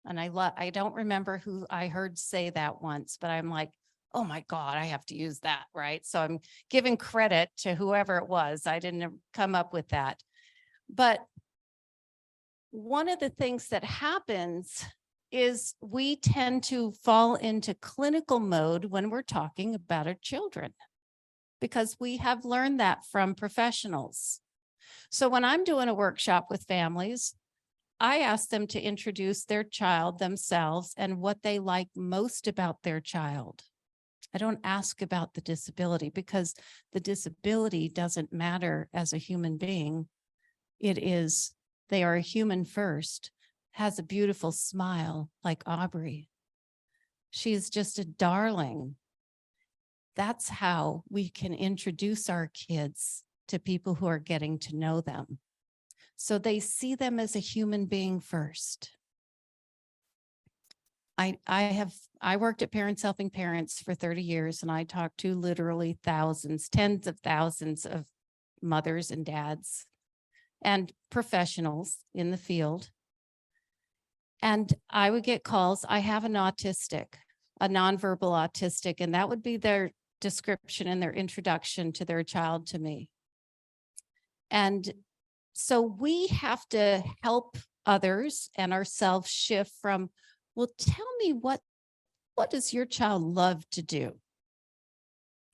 And I don't remember who I heard say that once, but I'm like, oh my God, I have to use that, right? So I'm giving credit to whoever it was. I didn't come up with that. But one of the things that happens is we tend to fall into clinical mode when we're talking about our children, because we have learned that from professionals. So when I'm doing a workshop with families, I ask them to introduce their child themselves and what they like most about their child. I don't ask about the disability, because the disability doesn't matter as a human being. It is, they are a human first, has a beautiful smile like Aubrey. She is just a darling. That's how we can introduce our kids to people who are getting to know them, so they see them as a human being first. I worked at Parents Helping Parents for 30 years, and I talked to literally thousands, tens of thousands of mothers and dads and professionals in the field. And I would get calls. I have an autistic, a nonverbal autistic, and that would be their description and their introduction to their child to me. And so we have to help others and ourselves shift from, well, tell me what does your child love to do?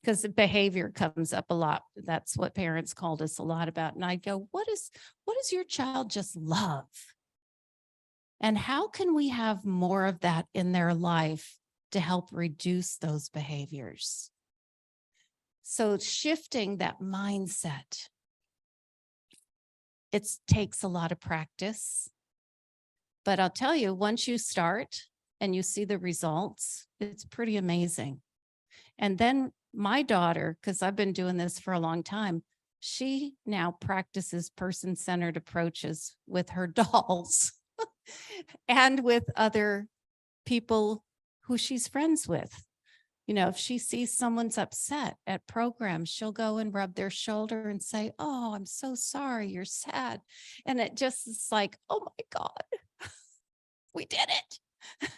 Because the behavior comes up a lot. That's what parents called us a lot about. And I go, what does your child just love? And how can we have more of that in their life to help reduce those behaviors? So shifting that mindset, it takes a lot of practice. But I'll tell you, once you start and you see the results, it's pretty amazing. And then my daughter, because I've been doing this for a long time, she now practices person-centered approaches with her dolls and with other people who she's friends with. You know, if she sees someone's upset at programs, she'll go and rub their shoulder and say, oh, I'm so sorry, you're sad. And it just is like, oh my God, we did it.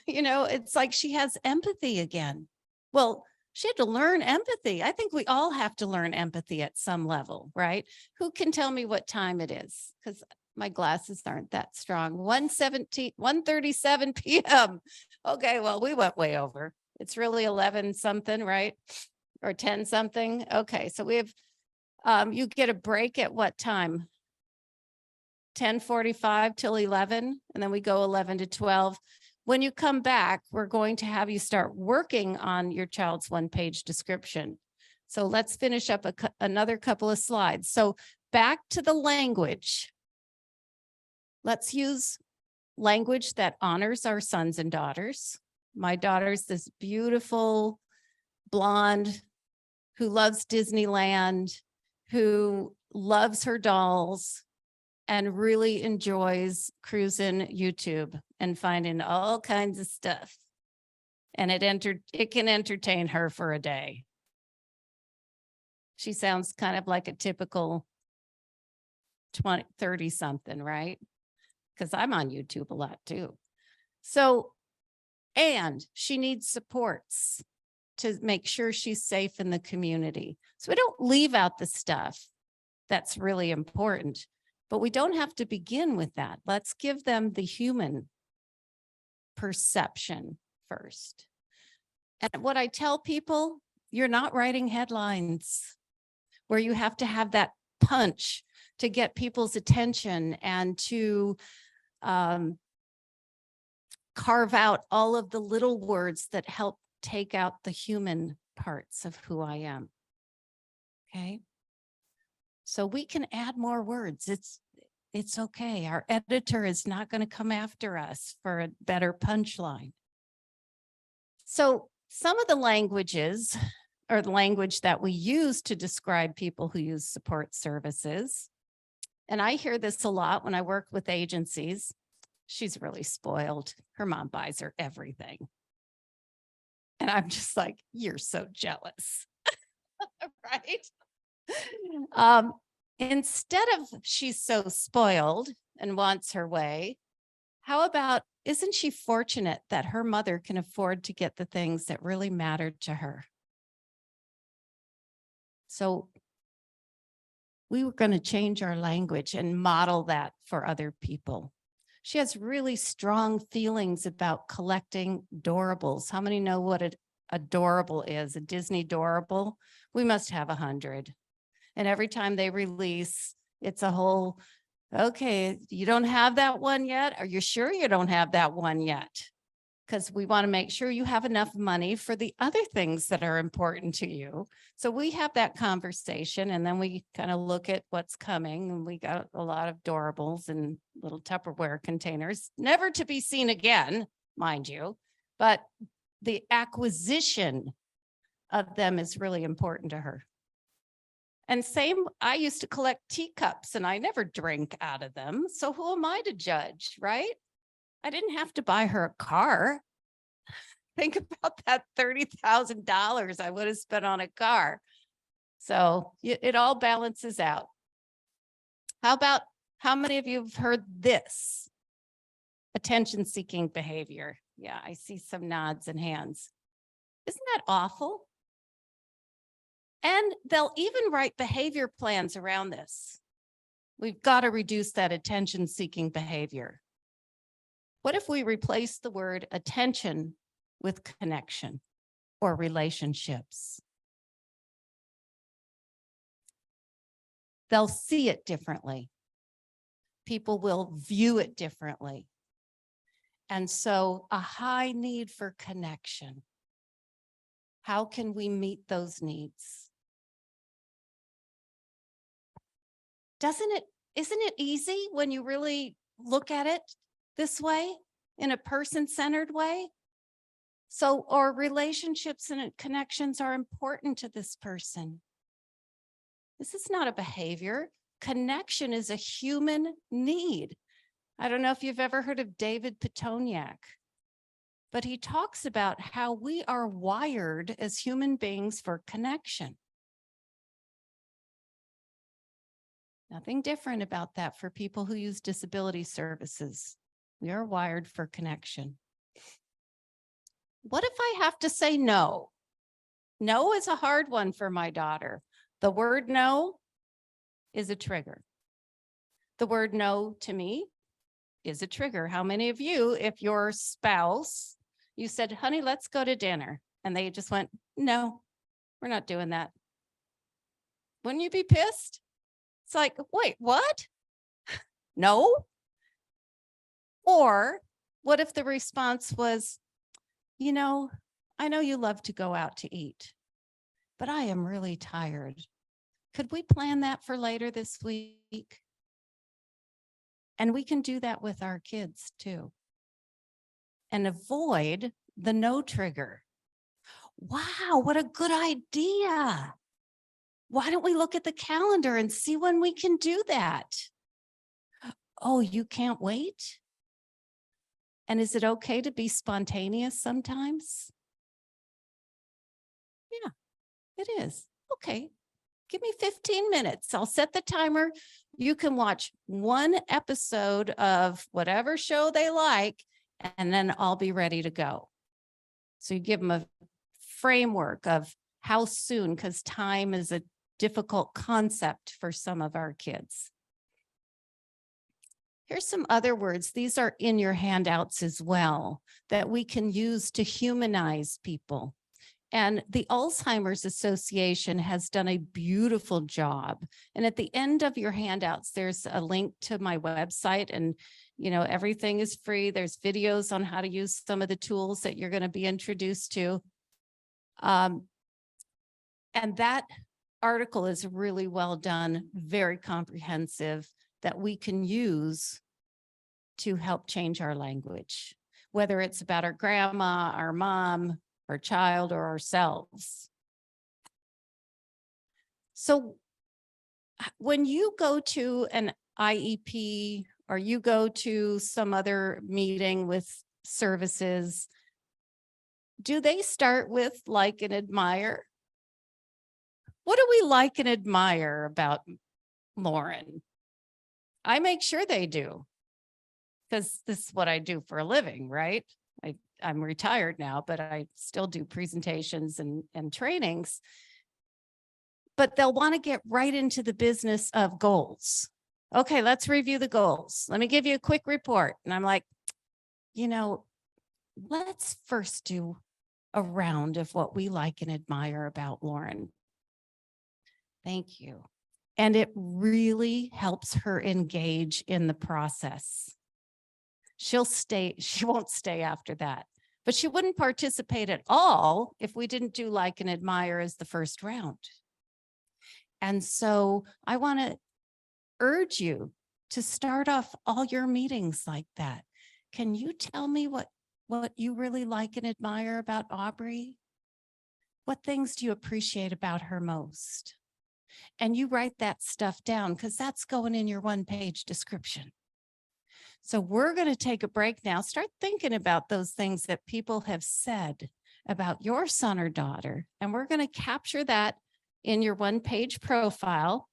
You know, it's like she has empathy again. Well, she had to learn empathy. I think we all have to learn empathy at some level, right? Who can tell me what time it is? Because my glasses aren't that strong. 1:37 p.m. Okay, well, we went way over. It's really 11 something, right? Or 10 something. Okay, so we have, you get a break at what time? 10:45 till 11, and then we go 11 to 12. When you come back, we're going to have you start working on your child's one-page description. So let's finish up another couple of slides. So back to the language. Let's use language that honors our sons and daughters. My daughter's this beautiful blonde who loves Disneyland, who loves her dolls, and really enjoys cruising YouTube and finding all kinds of stuff. And it can entertain her for a day. She sounds kind of like a typical 20, 30 something, right? Because I'm on YouTube a lot too. So, and she needs supports to make sure she's safe in the community. So we don't leave out the stuff that's really important, but we don't have to begin with that. Let's give them the human perception first. And what I tell people, you're not writing headlines where you have to have that punch to get people's attention and to carve out all of the little words that help take out the human parts of who I am. Okay. So we can add more words. It's okay. Our editor is not going to come after us for a better punchline. So some of the languages or the language that we use to describe people who use support services, and I hear this a lot when I work with agencies. She's really spoiled. Her mom buys her everything. And I'm just like, you're so jealous, right? Instead of she's so spoiled and wants her way, how about, isn't she fortunate that her mother can afford to get the things that really mattered to her? So we were going to change our language and model that for other people. She has really strong feelings about collecting doorables. How many know what an adorable is? A Disney adorable? We must have 100. And every time they release, it's a whole, okay, you don't have that one yet? Are you sure you don't have that one yet? Because we want to make sure you have enough money for the other things that are important to you. So we have that conversation, and then we kind of look at what's coming, and we got a lot of doorables and little Tupperware containers, never to be seen again, mind you, but the acquisition of them is really important to her. And same, I used to collect teacups and I never drink out of them. So who am I to judge, right? I didn't have to buy her a car. Think about that $30,000 I would have spent on a car. So it all balances out. How many of you have heard this? Attention-seeking behavior. Yeah, I see some nods and hands. Isn't that awful? And they'll even write behavior plans around this. We've got to reduce that attention-seeking behavior. What if we replace the word attention with connection or relationships? They'll see it differently. People will view it differently. And so a high need for connection. How can we meet those needs? Isn't it easy when you really look at it this way, in a person-centered way? So our relationships and connections are important to this person. This is not a behavior. Connection is a human need. I don't know if you've ever heard of David Petoniak, but he talks about how we are wired as human beings for connection. Nothing different about that for people who use disability services. We are wired for connection. What if I have to say no? No is a hard one for my daughter. The word no is a trigger. The word no to me is a trigger. How many of you, if your spouse, you said, honey, let's go to dinner, and they just went, no, we're not doing that. Wouldn't you be pissed? It's like, wait, what? No? Or what if the response was, you know, I know you love to go out to eat, but I am really tired. Could we plan that for later this week? And we can do that with our kids too. And avoid the no trigger. Wow, what a good idea. Why don't we look at the calendar and see when we can do that? Oh, you can't wait? And is it okay to be spontaneous sometimes? Yeah, it is. Okay, give me 15 minutes. I'll set the timer. You can watch one episode of whatever show they like, and then I'll be ready to go. So you give them a framework of how soon, because time is a difficult concept for some of our kids. Here's some other words. These are in your handouts as well that we can use to humanize people. And the Alzheimer's Association has done a beautiful job. And at the end of your handouts, there's a link to my website, and everything is free. There's videos on how to use some of the tools that you're going to be introduced to. And that article is really well done, very comprehensive, that we can use to help change our language, whether it's about our grandma, our mom, our child, or ourselves. So when you go to an IEP or you go to some other meeting with services, do they start with like and admire? What do we like and admire about Lauren? I make sure they do, because this is what I do for a living, right? I'm retired now, but I still do presentations and trainings. But they'll want to get right into the business of goals. Okay, let's review the goals. Let me give you a quick report. And I'm like, let's first do a round of what we like and admire about Lauren. Thank you. And it really helps her engage in the process. She won't stay after that, but she wouldn't participate at all if we didn't do like and admire as the first round. And so I want to urge you to start off all your meetings like that. Can you tell me what you really like and admire about Aubrey? What things do you appreciate about her most? And you write that stuff down, because that's going in your one-page description. So we're going to take a break now. Start thinking about those things that people have said about your son or daughter. And we're going to capture that in your one-page profile.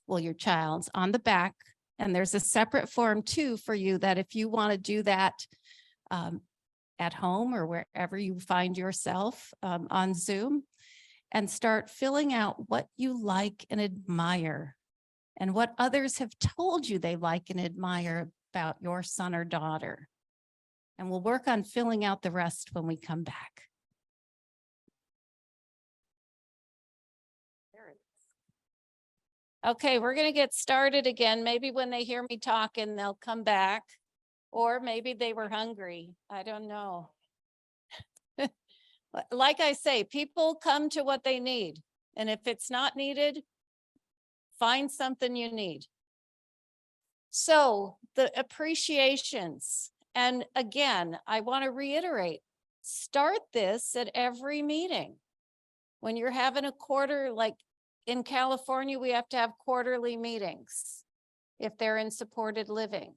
Well, your child's on the back. And there's a separate form too for you, that if you want to do that at home or wherever you find yourself on Zoom, and start filling out what you like and admire and what others have told you they like and admire about your son or daughter. And we'll work on filling out the rest when we come back. There it is. Okay, we're going to get started again. Maybe when they hear me talking, they'll come back, or maybe they were hungry. I don't know. Like I say, people come to what they need. And if it's not needed, find something you need. So the appreciations, and again, I want to reiterate, start this at every meeting. When you're having a quarter, like in California, we have to have quarterly meetings if they're in supported living.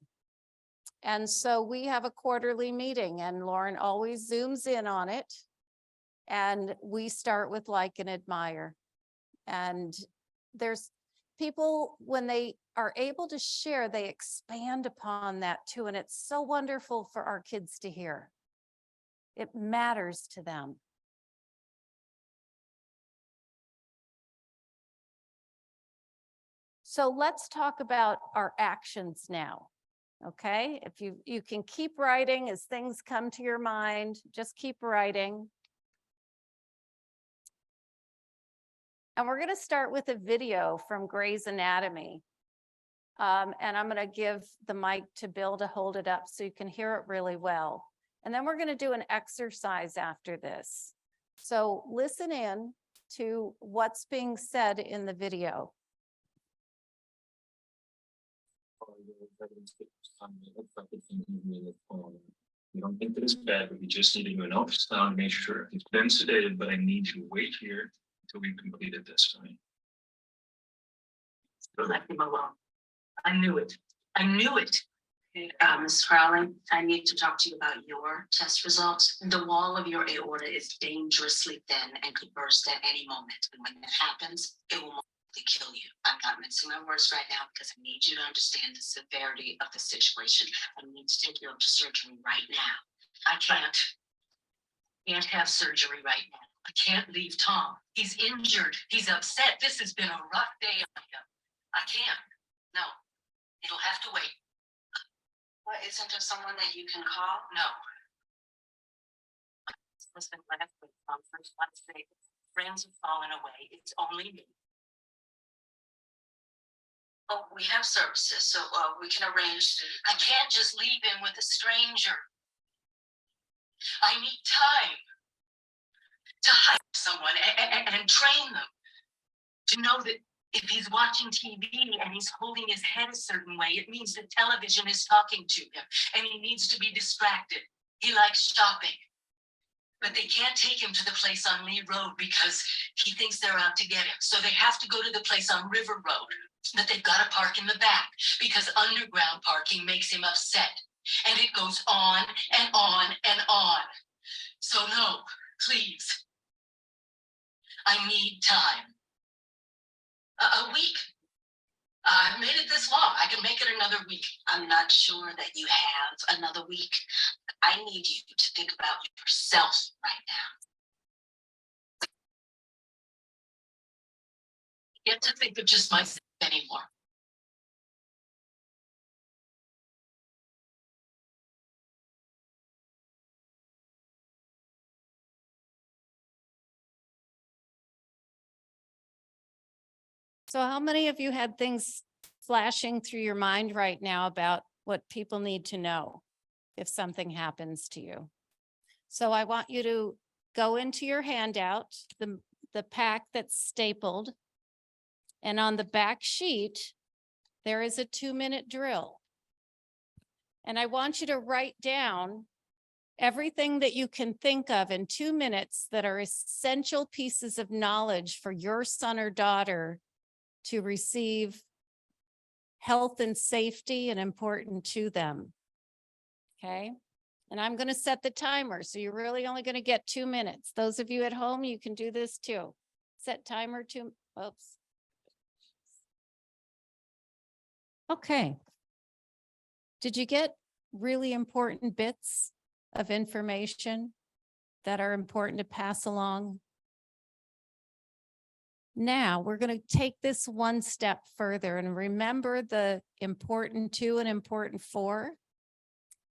And so we have a quarterly meeting, and Lauren always zooms in on it. And we start with like and admire. And there's people, when they are able to share, they expand upon that too. And it's so wonderful for our kids to hear. It matters to them. So let's talk about our actions now. Okay, if you can keep writing as things come to your mind, just keep writing. And we're going to start with a video from Grey's Anatomy. And I'm going to give the mic to Bill to hold it up so you can hear it really well. And then we're going to do an exercise after this. So listen in to what's being said in the video. We don't think that it's bad, but we just need to do an ultrasound, make sure it's been sedated, but I need you to wait here until we've completed this. Let him alone. I knew it. I knew it. Ms. Crowley, I need to talk to you about your test results. The wall of your aorta is dangerously thin and could burst at any moment. And when that happens, it will mostly kill you. I'm not mincing my words right now because I need you to understand the severity of the situation. I need to take you up to surgery right now. I can't have surgery right now. I can't leave Tom. He's injured. He's upset. This has been a rough day on him. I can't. No, it'll have to wait. What, isn't there someone that you can call? No. Listen, last week on first Wednesday, friends have fallen away. It's only me. Oh, we have services, so we can arrange. I can't just leave him with a stranger. I need time. to hire someone and train them to know that if he's watching TV and he's holding his head a certain way, it means that television is talking to him and he needs to be distracted. He likes shopping, but they can't take him to the place on Lee Road because he thinks they're out to get him. So they have to go to the place on River Road, but they've got to park in the back because underground parking makes him upset. And it goes on and on and on. So no, please, I need time. A week. I made it this long. I can make it another week. I'm not sure that you have another week. I need you to think about yourself right now. Get to think of just myself anymore. So how many of you had things flashing through your mind right now about what people need to know if something happens to you? So I want you to go into your handout, the pack that's stapled. And on the back sheet, there is a 2-minute drill. And I want you to write down everything that you can think of in 2 minutes that are essential pieces of knowledge for your son or daughter to receive health and safety and important to them. Okay. And I'm going to set the timer. So you're really only going to get 2 minutes. Those of you at home, you can do this too. Set timer to, oops. Okay. Did you get really important bits of information that are important to pass along? Now we're going to take this one step further and remember the important 2 and important 4.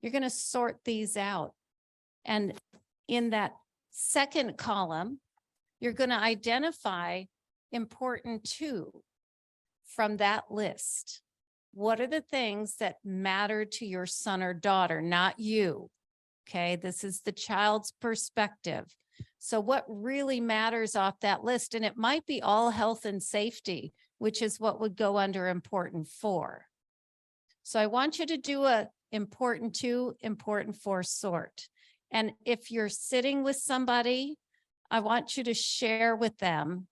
You're going to sort these out. And in that second column, you're going to identify important 2 from that list. What are the things that matter to your son or daughter, not you? Okay, this is the child's perspective. So what really matters off that list, and it might be all health and safety, which is what would go under important 4. So I want you to do a important 2, important 4 sort. And if you're sitting with somebody, I want you to share with them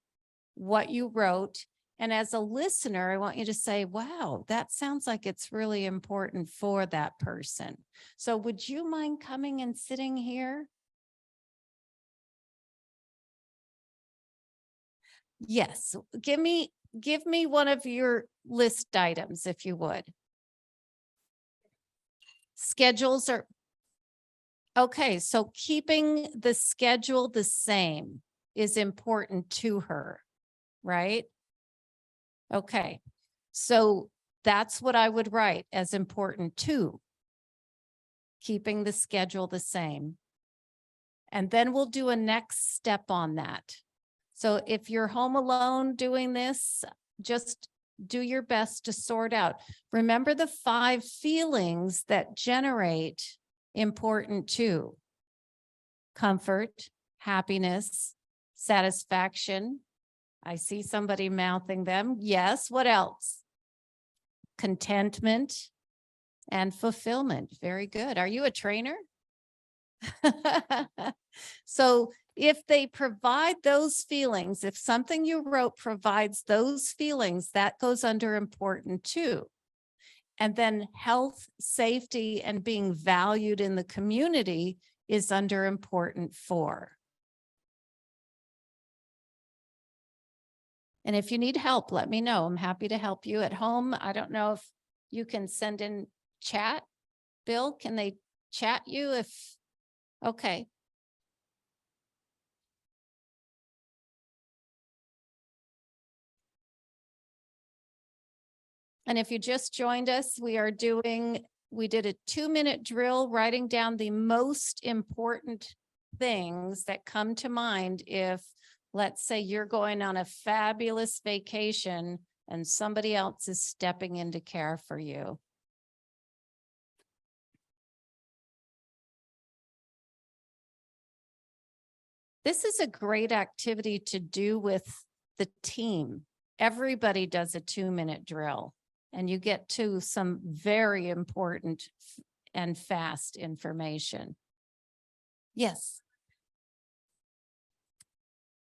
what you wrote. And as a listener, I want you to say, wow, that sounds like it's really important for that person. So would you mind coming and sitting here? Yes, give me one of your list items, if you would. Schedules are, okay, so keeping the schedule the same is important to her, right? Okay, so that's what I would write as important too. Keeping the schedule the same. And then we'll do a next step on that. So if you're home alone doing this, just do your best to sort out. Remember the 5 feelings that generate important too: comfort, happiness, satisfaction. I see somebody mouthing them. Yes, what else? Contentment and fulfillment. Very good. Are you a trainer? So if they provide those feelings, if something you wrote provides those feelings, that goes under important too. And then health, safety, and being valued in the community is under important 4. And if you need help, let me know. I'm happy to help you at home. I don't know if you can send in chat. Bill, can they chat you if, okay. And if you just joined us, we did a 2-minute drill writing down the most important things that come to mind if, let's say, you're going on a fabulous vacation and somebody else is stepping into care for you. This is a great activity to do with the team. Everybody does a 2-minute drill and you get to some very important and fast information. Yes.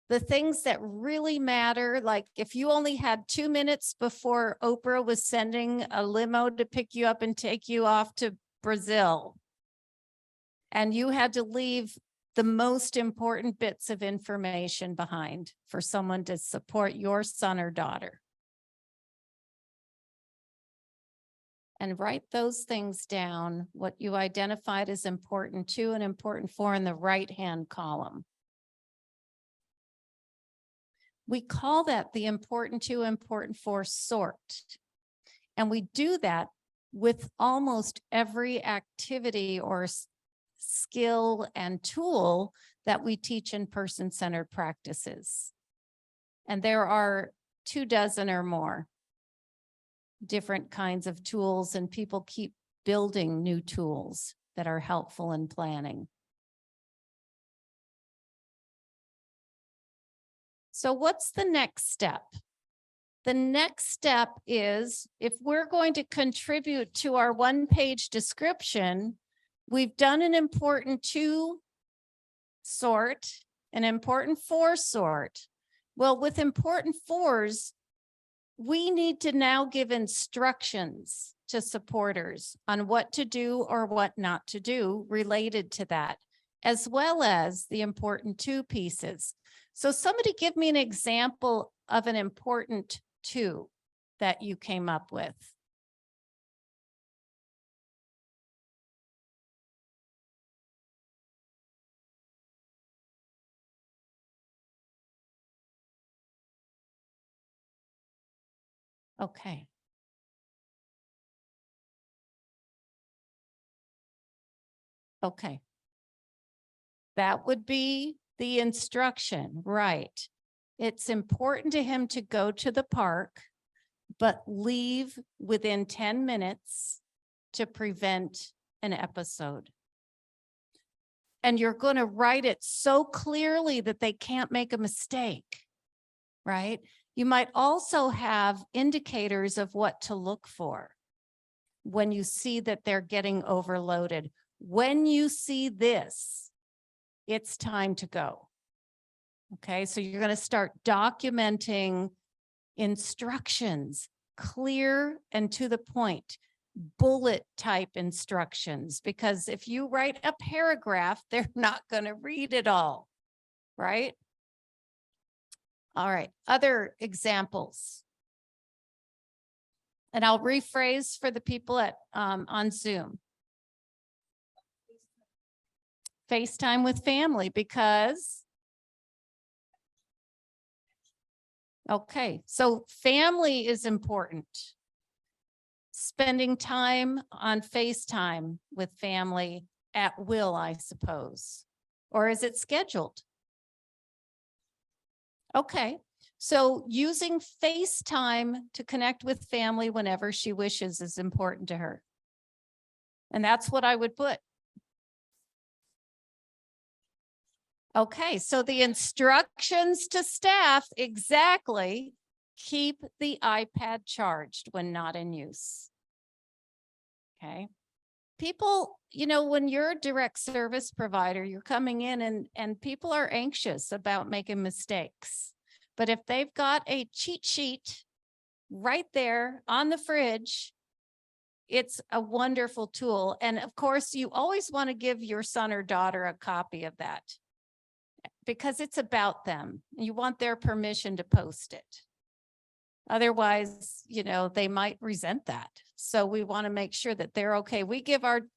The things that really matter, like if you only had 2 minutes before Oprah was sending a limo to pick you up and take you off to Brazil, and you had to leave the most important bits of information behind for someone to support your son or daughter. And write those things down, what you identified as important 2 and important 4 in the right-hand column. We call that the important 2, important 4 sort. And we do that with almost every activity or skill and tool that we teach in person-centered practices. And there are 24 or more different kinds of tools, and people keep building new tools that are helpful in planning. So what's the next step? The next step is, if we're going to contribute to our 1-page description, we've done an important 2 sort, an important 4 sort. Well, with important 4s, we need to now give instructions to supporters on what to do or what not to do related to that, as well as the important 2 pieces. So somebody give me an example of an important 2 that you came up with. Okay. Okay. That would be the instruction, right? It's important to him to go to the park, but leave within 10 minutes to prevent an episode. And you're going to write it so clearly that they can't make a mistake, right? You might also have indicators of what to look for when you see that they're getting overloaded. When you see this, it's time to go. Okay, so you're going to start documenting instructions, clear and to the point, bullet type instructions, because if you write a paragraph, they're not going to read it all, right? All right, other examples. And I'll rephrase for the people at on Zoom. FaceTime with family, because okay, so family is important. Spending time on FaceTime with family at will, I suppose. Or is it scheduled? Okay, so using FaceTime to connect with family whenever she wishes is important to her. And that's what I would put. Okay, so the instructions to staff, exactly, keep the iPad charged when not in use. Okay. People, you know, when you're a direct service provider, you're coming in and people are anxious about making mistakes. But if they've got a cheat sheet right there on the fridge, it's a wonderful tool. And of course, you always want to give your son or daughter a copy of that, because it's about them. You want their permission to post it. Otherwise, you know, they might resent that. So we want to make sure that they're okay.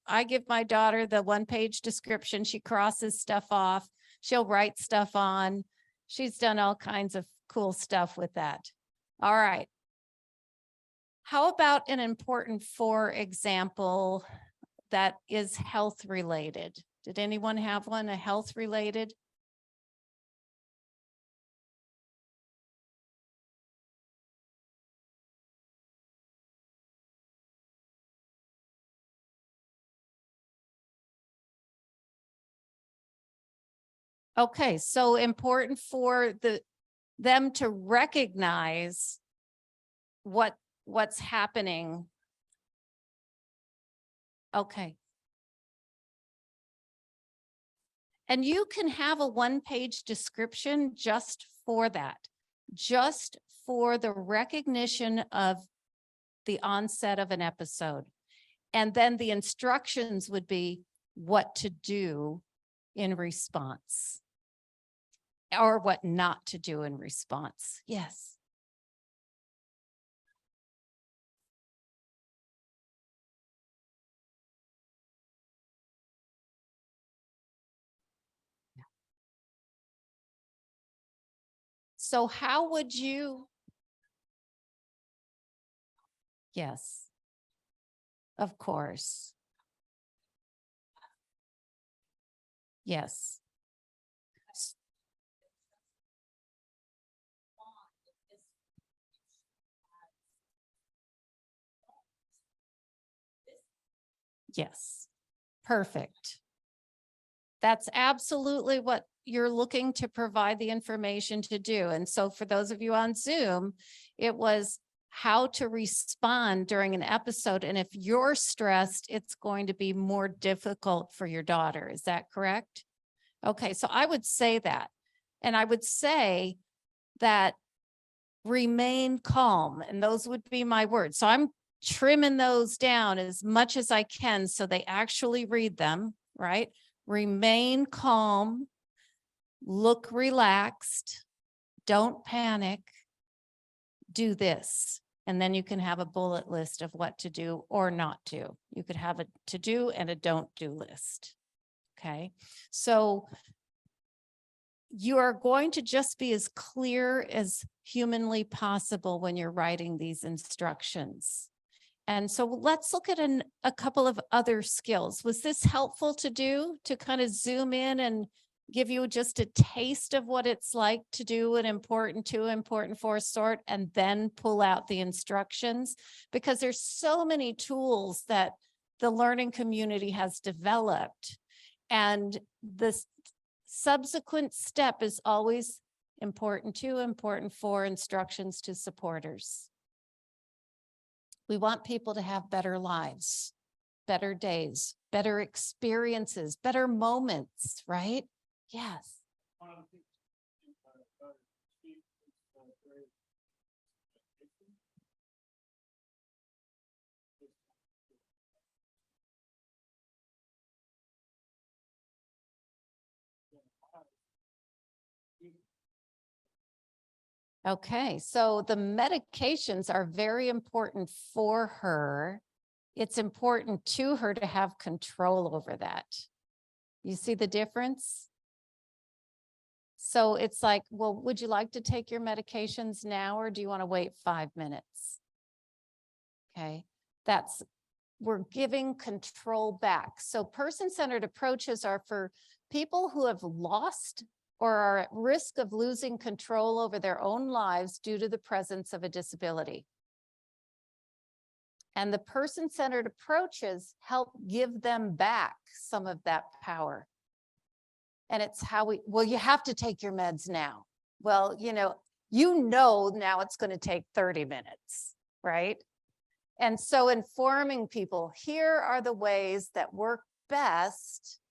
I give my daughter the 1-page description. She crosses stuff off. She'll write stuff on. She's done all kinds of cool stuff with that. All right. How about an important 4 example that is health related? Did anyone have one, a health related? Okay, so important for them to recognize what's happening. Okay. And you can have a one-page description just for that, just for the recognition of the onset of an episode. And then the instructions would be what to do in response or what not to do in response. Yes. So how would you? Yes, of course. Yes. Yes, perfect. That's absolutely what you're looking to provide the information to do. And so for those of you on Zoom, it was how to respond during an episode. And if you're stressed, it's going to be more difficult for your daughter. Is that correct? Okay, so I would say that. And I would say that remain calm. And those would be my words. So I'm trimming those down as much as I can so they actually read them, right? Remain calm, look relaxed, don't panic, do this. And then you can have a bullet list of what to do or not do. You could have a to do and a don't do list. Okay. So you are going to just be as clear as humanly possible when you're writing these instructions. And so let's look at a couple of other skills. Was this helpful to do, to kind of zoom in and give you just a taste of what it's like to do an important to, important for sort, and then pull out the instructions? Because there's so many tools that the learning community has developed. And the subsequent step is always important to, important for instructions to supporters. We want people to have better lives, better days, better experiences, better moments, right? Yes. Okay, so the medications are very important for her. It's important to her to have control over that. You see the difference? So it's like, well, would you like to take your medications now, or do you want to wait 5 minutes? Okay, we're giving control back. So person-centered approaches are for people who have lost or are at risk of losing control over their own lives due to the presence of a disability. And the person-centered approaches help give them back some of that power. And it's how well, you have to take your meds now. Well, now it's going to take 30 minutes, right? And so informing people, here are the ways that work best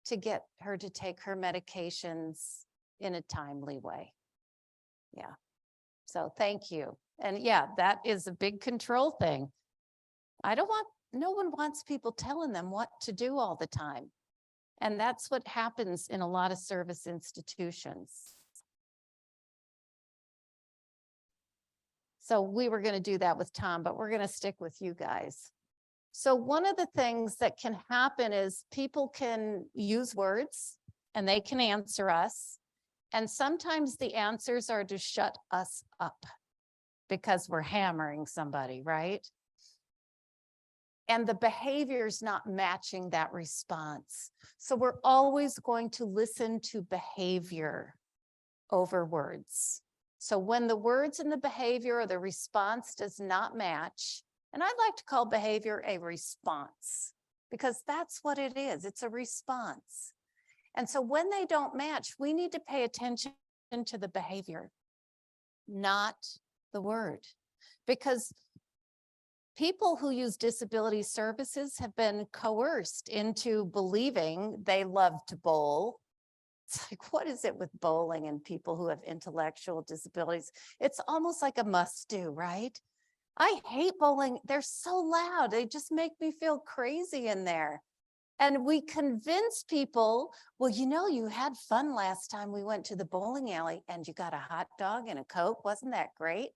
to get her to take her medications in a timely way. Yeah. So thank you. And yeah, that is a big control thing. No one wants people telling them what to do all the time. And that's what happens in a lot of service institutions. So we were going to do that with Tom, but we're going to stick with you guys. So one of the things that can happen is people can use words and they can answer us. And sometimes the answers are to shut us up because we're hammering somebody, right? And the behavior is not matching that response. So we're always going to listen to behavior over words. So when the words and the behavior or the response does not match, and I like to call behavior a response because that's what it is. It's a response. And so when they don't match, we need to pay attention to the behavior, not the word. Because people who use disability services have been coerced into believing they love to bowl. It's like, what is it with bowling and people who have intellectual disabilities? It's almost like a must do, right? I hate bowling. They're so loud. They just make me feel crazy in there. And we convince people, well, you know, you had fun last time we went to the bowling alley and you got a hot dog and a Coke. Wasn't that great?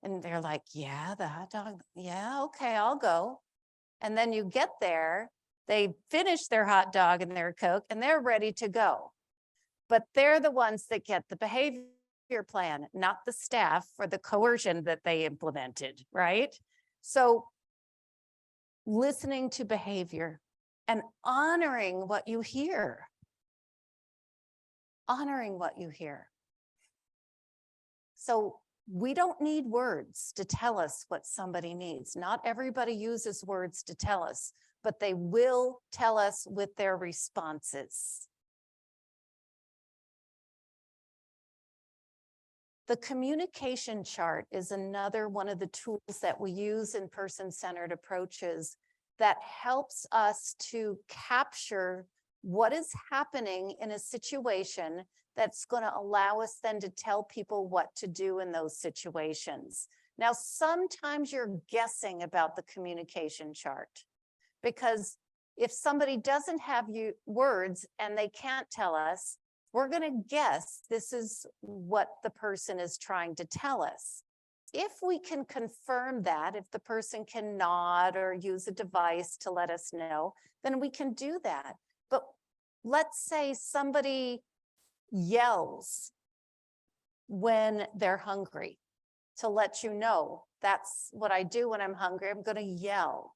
And they're like, yeah, the hot dog. Yeah, okay, I'll go. And then you get there, they finish their hot dog and their Coke and they're ready to go. But they're the ones that get the behavior plan, not the staff or the coercion that they implemented, right? So listening to behavior and honoring what you hear. Honoring what you hear. So we don't need words to tell us what somebody needs. Not everybody uses words to tell us, but they will tell us with their responses. The communication chart is another one of the tools that we use in person-centered approaches that helps us to capture what is happening in a situation that's going to allow us then to tell people what to do in those situations. Now, sometimes you're guessing about the communication chart because if somebody doesn't have words and they can't tell us, we're going to guess this is what the person is trying to tell us. If we can confirm that, if the person can nod or use a device to let us know, then we can do that. But let's say somebody yells when they're hungry to let you know that's what I do when I'm hungry. I'm going to yell.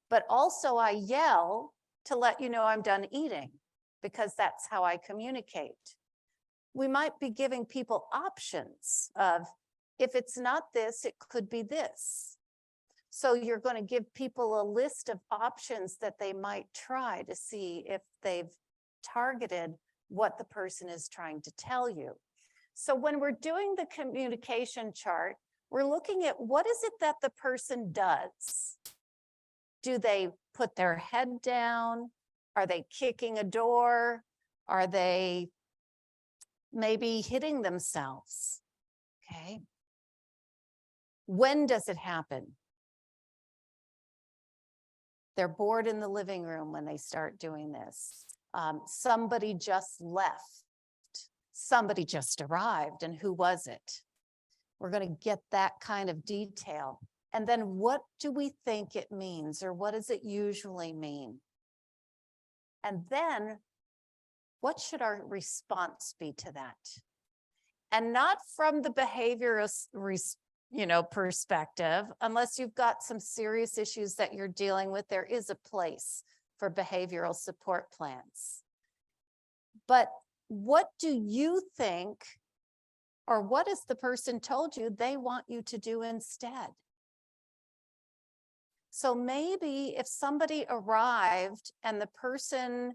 But also I yell to let you know I'm done eating because that's how I communicate. We might be giving people options of, if it's not this, it could be this. So you're going to give people a list of options that they might try to see if they've targeted what the person is trying to tell you. So when we're doing the communication chart, we're looking at what is it that the person does? Do they put their head down? Are they kicking a door? Are they maybe hitting themselves? Okay. When does it happen? They're bored in the living room when they start doing this. Somebody just left. Somebody just arrived, and who was it? We're going to get that kind of detail. And then what do we think it means, or what does it usually mean? And then what should our response be to that? And not from the behaviorist, perspective, unless you've got some serious issues that you're dealing with, there is a place for behavioral support plans. But what do you think, or what has the person told you they want you to do instead? So maybe if somebody arrived and the person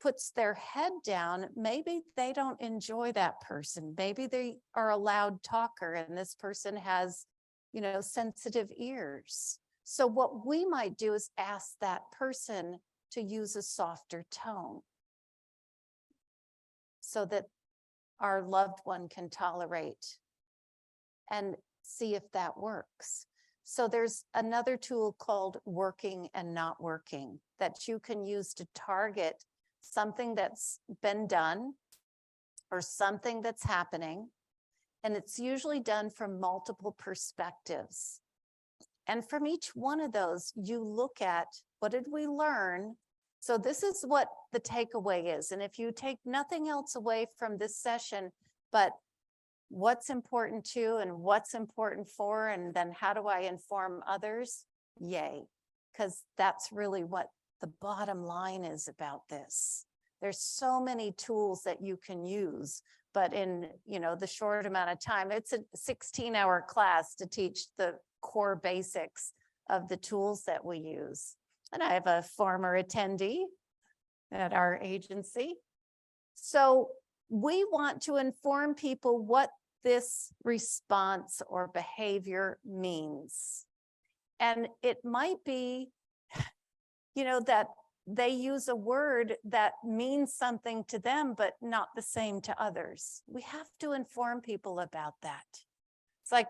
puts their head down, maybe they don't enjoy that person. Maybe they are a loud talker and this person has, sensitive ears. So what we might do is ask that person to use a softer tone so that our loved one can tolerate and see if that works. So there's another tool called working and not working that you can use to target something that's been done or something that's happening. And it's usually done from multiple perspectives. And from each one of those, you look at, what did we learn? So this is what the takeaway is. And if you take nothing else away from this session, but what's important to and what's important for, and then how do I inform others? Yay, because that's really what the bottom line is about this. There's so many tools that you can use, but in the short amount of time, it's a 16-hour class to teach the core basics of the tools that we use. And I have a former attendee at our agency. So we want to inform people what this response or behavior means. And it might be, that they use a word that means something to them, but not the same to others. We have to inform people about that. It's like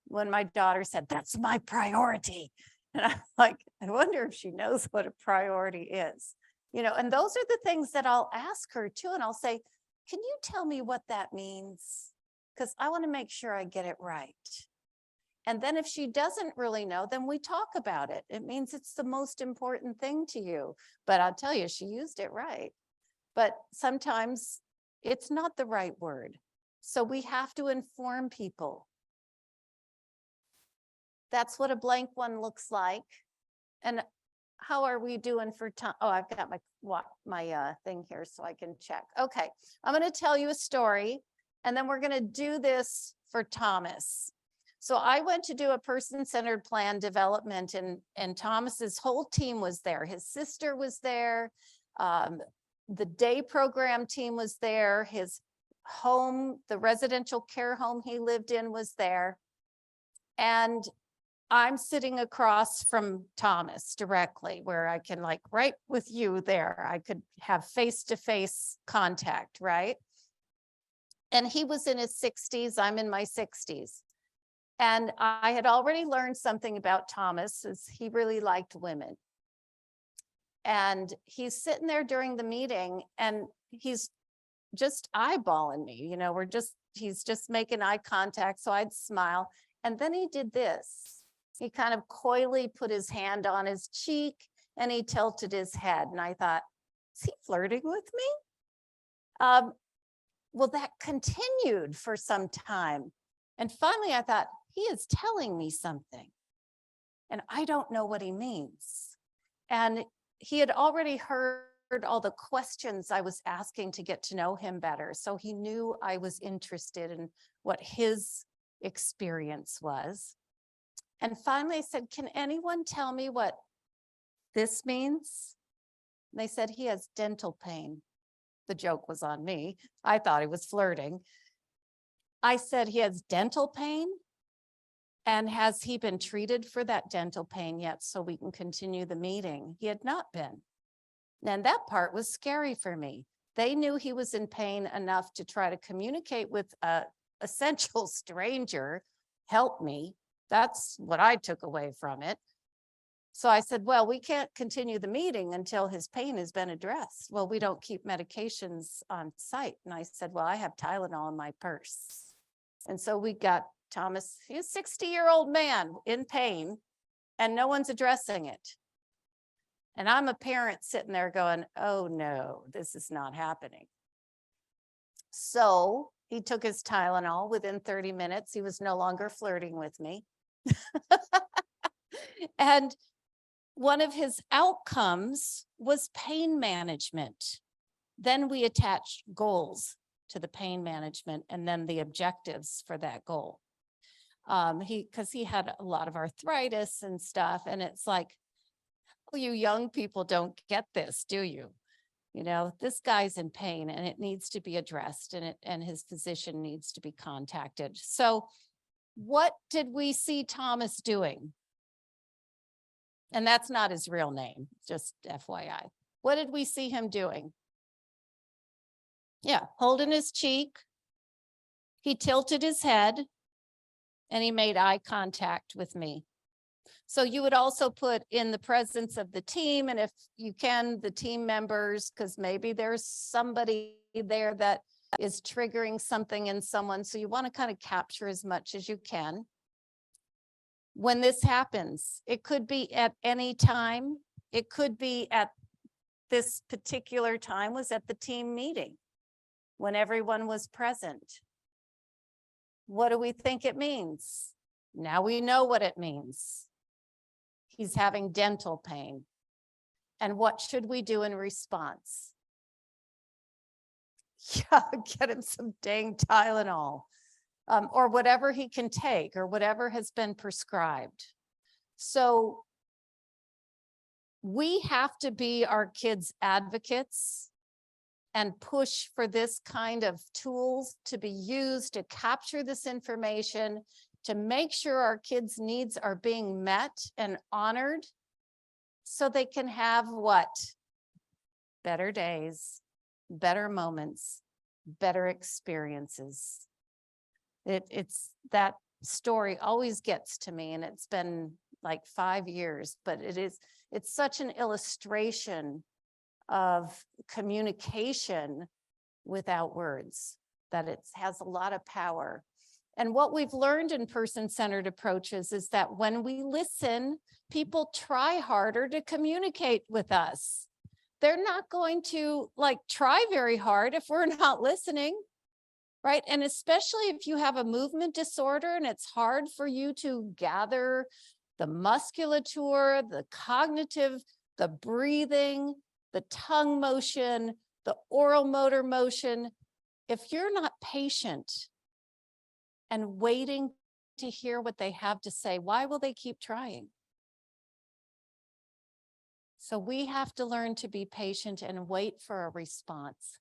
when my daughter said, "That's my priority." And I'm like, I wonder if she knows what a priority is. And those are the things that I'll ask her too. And I'll say, "Can you tell me what that means? Because I want to make sure I get it right." And then if she doesn't really know, then we talk about it. It means it's the most important thing to you. But I'll tell you, she used it right. But sometimes it's not the right word. So we have to inform people. That's what a blank one looks like. And how are we doing for time? Oh, I've got my thing here so I can check. Okay, I'm going to tell you a story, and then we're going to do this for Thomas. So I went to do a person-centered plan development, and Thomas's whole team was there. His sister was there. The day program team was there. His home, the residential care home he lived in, was there. And I'm sitting across from Thomas directly, where I can, like, right with you there, I could have face-to-face contact, right? And he was in his 60s, I'm in my 60s. And I had already learned something about Thomas, is he really liked women. And he's sitting there during the meeting, and he's just eyeballing me, he's just making eye contact. So I'd smile. And then he did this. He kind of coyly put his hand on his cheek and he tilted his head. And I thought, is he flirting with me? Well, that continued for some time. And finally I thought, he is telling me something, and I don't know what he means. And he had already heard all the questions I was asking to get to know him better. So he knew I was interested in what his experience was. And finally I said, "Can anyone tell me what this means?" And they said, "He has dental pain." The joke was on me. I thought he was flirting. I said, "He has dental pain? And has he been treated for that dental pain yet so we can continue the meeting?" He had not been. And that part was scary for me. They knew he was in pain enough to try to communicate with a essential stranger, help me. That's what I took away from it. So I said, "Well, we can't continue the meeting until his pain has been addressed." "Well, we don't keep medications on site." And I said, "Well, I have Tylenol in my purse." And so we got Thomas, he's a 60-year-old man in pain, and no one's addressing it. And I'm a parent sitting there going, "Oh no, this is not happening." So he took his Tylenol. Within 30 minutes, he was no longer flirting with me. And one of his outcomes was pain management. Then we attached goals to the pain management and then the objectives for that goal. Because he had a lot of arthritis and stuff. And it's like, well, you young people don't get this, do you? This guy's in pain and it needs to be addressed, and his physician needs to be contacted. So what did we see Thomas doing? And that's not his real name, just FYI. What did we see him doing? Yeah, holding his cheek. He tilted his head and he made eye contact with me. So you would also put in the presence of the team, and if you can, the team members, because maybe there's somebody there that is triggering something in someone. So you want to kind of capture as much as you can. When this happens, it could be at any time. It could be at this particular time was at the team meeting when everyone was present. What do we think it means? Now we know what it means. He's having dental pain. And what should we do in response? Yeah, get him some dang Tylenol, or whatever he can take, or whatever has been prescribed. So we have to be our kids' advocates and push for this kind of tools to be used to capture this information, to make sure our kids' needs are being met and honored so they can have what? Better days, better moments, better experiences. It's that story always gets to me, and it's been like 5 years, but it's such an illustration of communication without words, that it has a lot of power. And what we've learned in person-centered approaches is that when we listen, people try harder to communicate with us. They're not going to like try very hard if we're not listening, right? And especially if you have a movement disorder and it's hard for you to gather the musculature, the cognitive, the breathing, the tongue motion, the oral motor motion. If you're not patient and waiting to hear what they have to say, why will they keep trying? So we have to learn to be patient and wait for a response.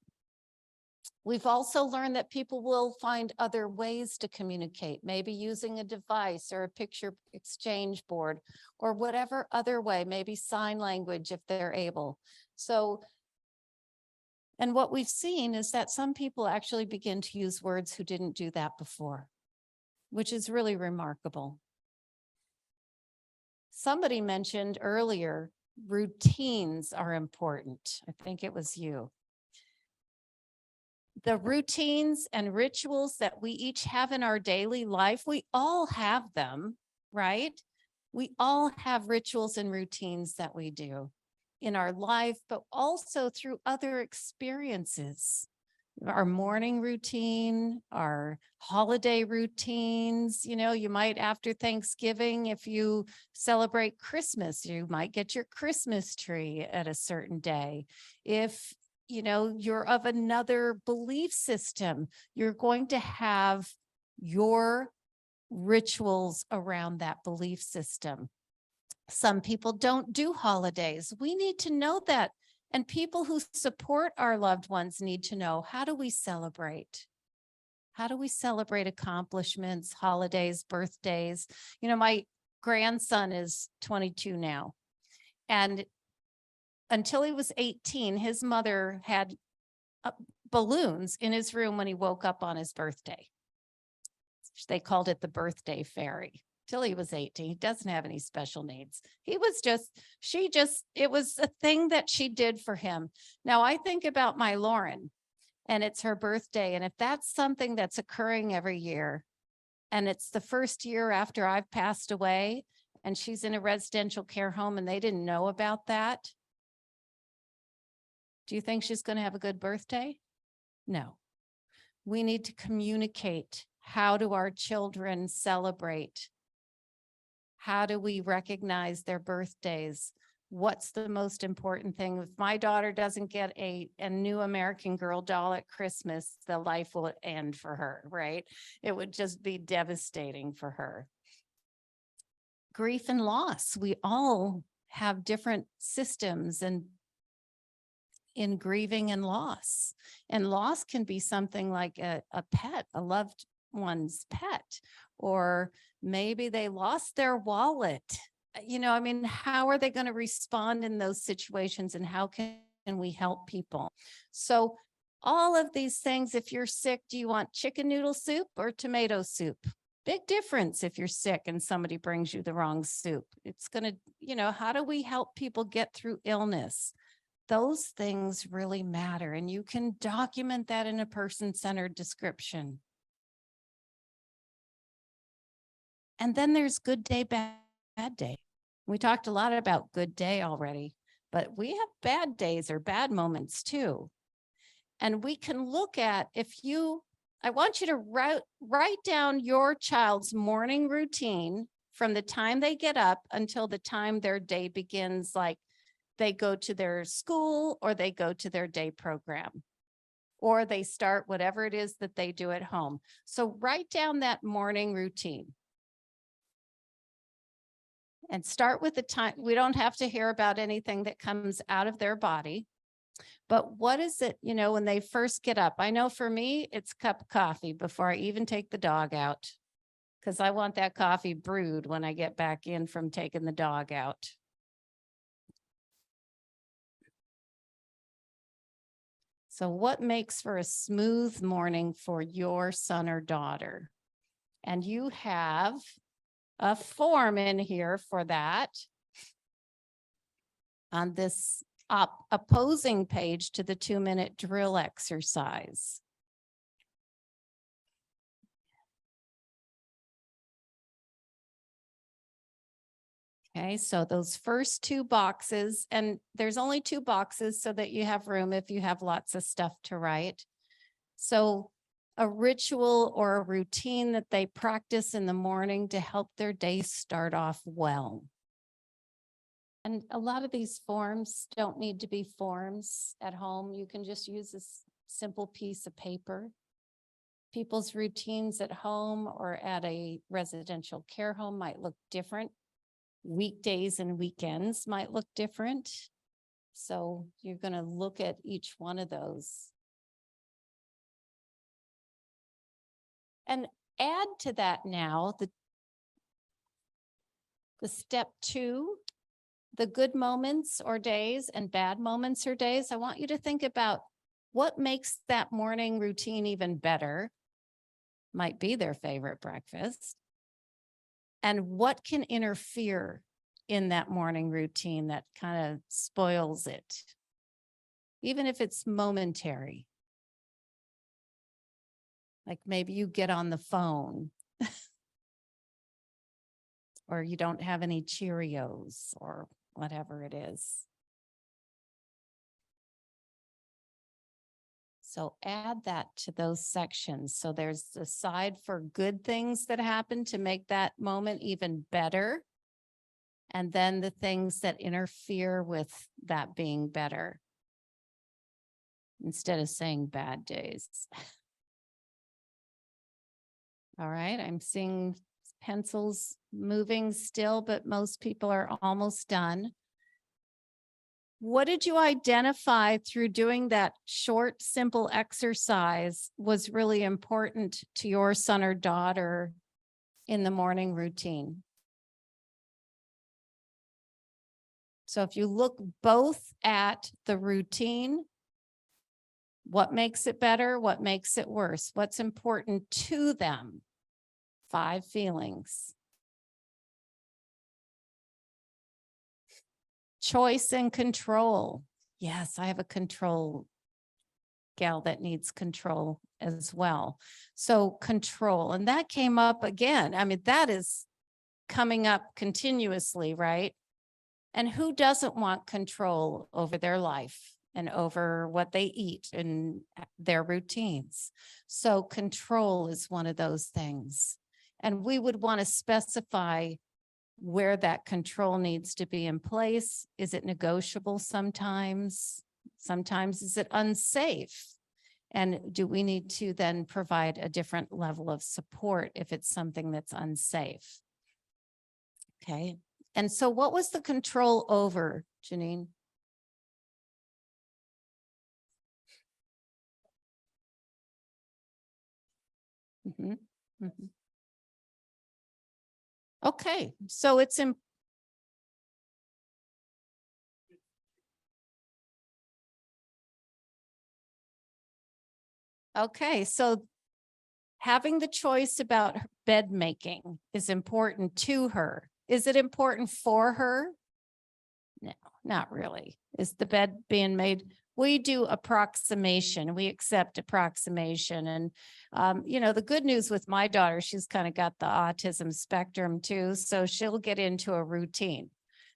We've also learned that people will find other ways to communicate, maybe using a device or a picture exchange board or whatever other way, maybe sign language if they're able. So, and what we've seen is that some people actually begin to use words who didn't do that before, which is really remarkable. Somebody mentioned earlier, routines are important. I think it was you. The routines and rituals that we each have in our daily life, we all have them, right? We all have rituals and routines that we do in our life, but also through other experiences. Our morning routine, our holiday routines, you know, you might after Thanksgiving, if you celebrate Christmas, you might get your Christmas tree at a certain day. If you know, you're of another belief system, you're going to have your rituals around that belief system. Some people don't do holidays. We need to know that. And people who support our loved ones need to know, how do we celebrate? How do we celebrate accomplishments, holidays, birthdays? You know, my grandson is 22 now. And until he was 18, his mother had balloons in his room when he woke up on his birthday. They called it the birthday fairy. Till he was 18, he doesn't have any special needs. He was it was a thing that she did for him. Now I think about my Lauren, and it's her birthday. And if that's something that's occurring every year, and it's the first year after I've passed away, and she's in a residential care home and they didn't know about that, do you think she's going to have a good birthday? No. We need to communicate. How do our children celebrate? How do we recognize their birthdays? What's the most important thing? If my daughter doesn't get a new American Girl doll at Christmas, the life will end for her, right? It would just be devastating for her. Grief and loss. We all have different systems and in grieving and loss. And loss can be something like a pet, a loved one's pet, or maybe they lost their wallet. You know, I mean, how are they going to respond in those situations, and how can we help people? So all of these things, if you're sick, do you want chicken noodle soup or tomato soup? Big difference if you're sick and somebody brings you the wrong soup. It's going to, you know, how do we help people get through illness? Those things really matter, and you can document that in a person-centered description. And then there's good day, bad day. We talked a lot about good day already, but we have bad days or bad moments too. And we can look at, I want you to write down your child's morning routine from the time they get up until the time their day begins, like they go to their school or they go to their day program, or they start whatever it is that they do at home. So write down that morning routine. And start with the time. We don't have to hear about anything that comes out of their body. But what is it, when they first get up? I know for me, it's a cup of coffee before I even take the dog out. Because I want that coffee brewed when I get back in from taking the dog out. So what makes for a smooth morning for your son or daughter? And you have a form in here for that on this opposing page to the 2-minute drill exercise. Okay, so those first 2 boxes, and there's only 2 boxes so that you have room if you have lots of stuff to write. So a ritual or a routine that they practice in the morning to help their day start off well. And a lot of these forms don't need to be forms at home. You can just use this simple piece of paper. People's routines at home or at a residential care home might look different. Weekdays and weekends might look different. So you're going to look at each one of those. And add to that now the step 2, the good moments or days and bad moments or days. I want you to think about what makes that morning routine even better. Might be their favorite breakfast. And what can interfere in that morning routine that kind of spoils it, even if it's momentary. Like maybe you get on the phone or you don't have any Cheerios or whatever it is. So add that to those sections. So there's the side for good things that happen to make that moment even better. And then the things that interfere with that being better. Instead of saying bad days. All right, I'm seeing pencils moving still, but most people are almost done. What did you identify through doing that short, simple exercise was really important to your son or daughter in the morning routine? So if you look both at the routine, what makes it better? What makes it worse? What's important to them? 5 feelings. Choice and control. Yes, I have a control gal that needs control as well. So control, and that came up again. I mean, that is coming up continuously, right? And who doesn't want control over their life and over what they eat and their routines? So control is one of those things. And we would want to specify where that control needs to be in place. Is it negotiable sometimes? Sometimes is it unsafe? And do we need to then provide a different level of support if it's something that's unsafe? Okay. And so what was the control over, Janine? Mm-hmm. Mm-hmm. Okay, so it's in. Okay, so having the choice about bed making is important to her. Is it important for her? No, not really. Is the bed being made? We do approximation. We accept approximation. And, the good news with my daughter, she's kind of got the autism spectrum too. So she'll get into a routine.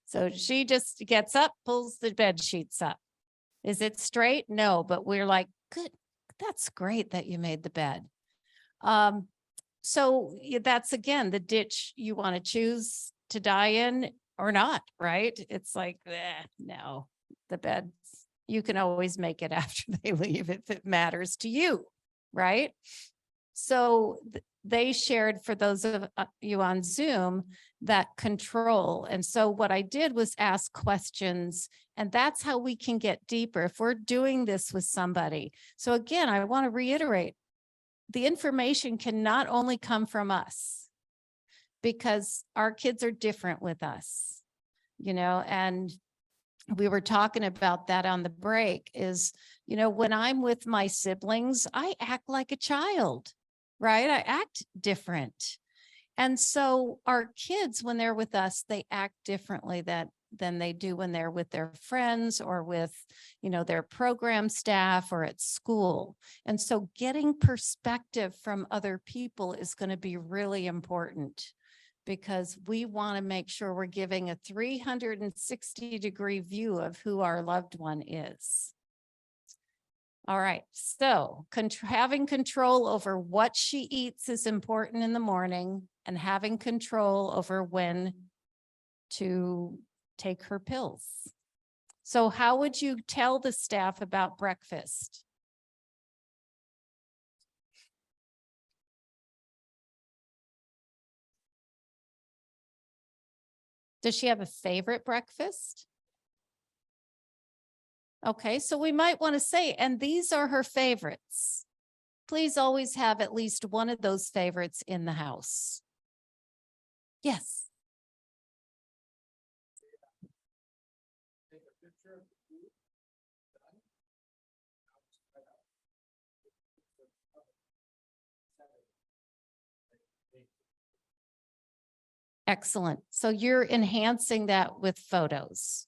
So she just gets up, pulls the bed sheets up. Is it straight? No, but we're like, good. That's great that you made the bed. So that's again, the ditch you want to choose to die in or not, right? It's like, no, the bed, you can always make it after they leave if it matters to you, right? So they shared, for those of you on Zoom, that control. And so what I did was ask questions, and that's how we can get deeper if we're doing this with somebody. So again, I want to reiterate, the information can not only come from us, because our kids are different with us, and we were talking about that on the break is, when I'm with my siblings, I act like a child, right? I act different. And so our kids, when they're with us, they act differently than they do when they're with their friends or with, their program staff or at school. And so getting perspective from other people is going to be really important, because we want to make sure we're giving a 360-degree view of who our loved one is. All right, so having control over what she eats is important in the morning, and having control over when to take her pills. So how would you tell the staff about breakfast? Does she have a favorite breakfast? Okay, so we might want to say, and these are her favorites. Please always have at least one of those favorites in the house. Yes. Excellent. So you're enhancing that with photos.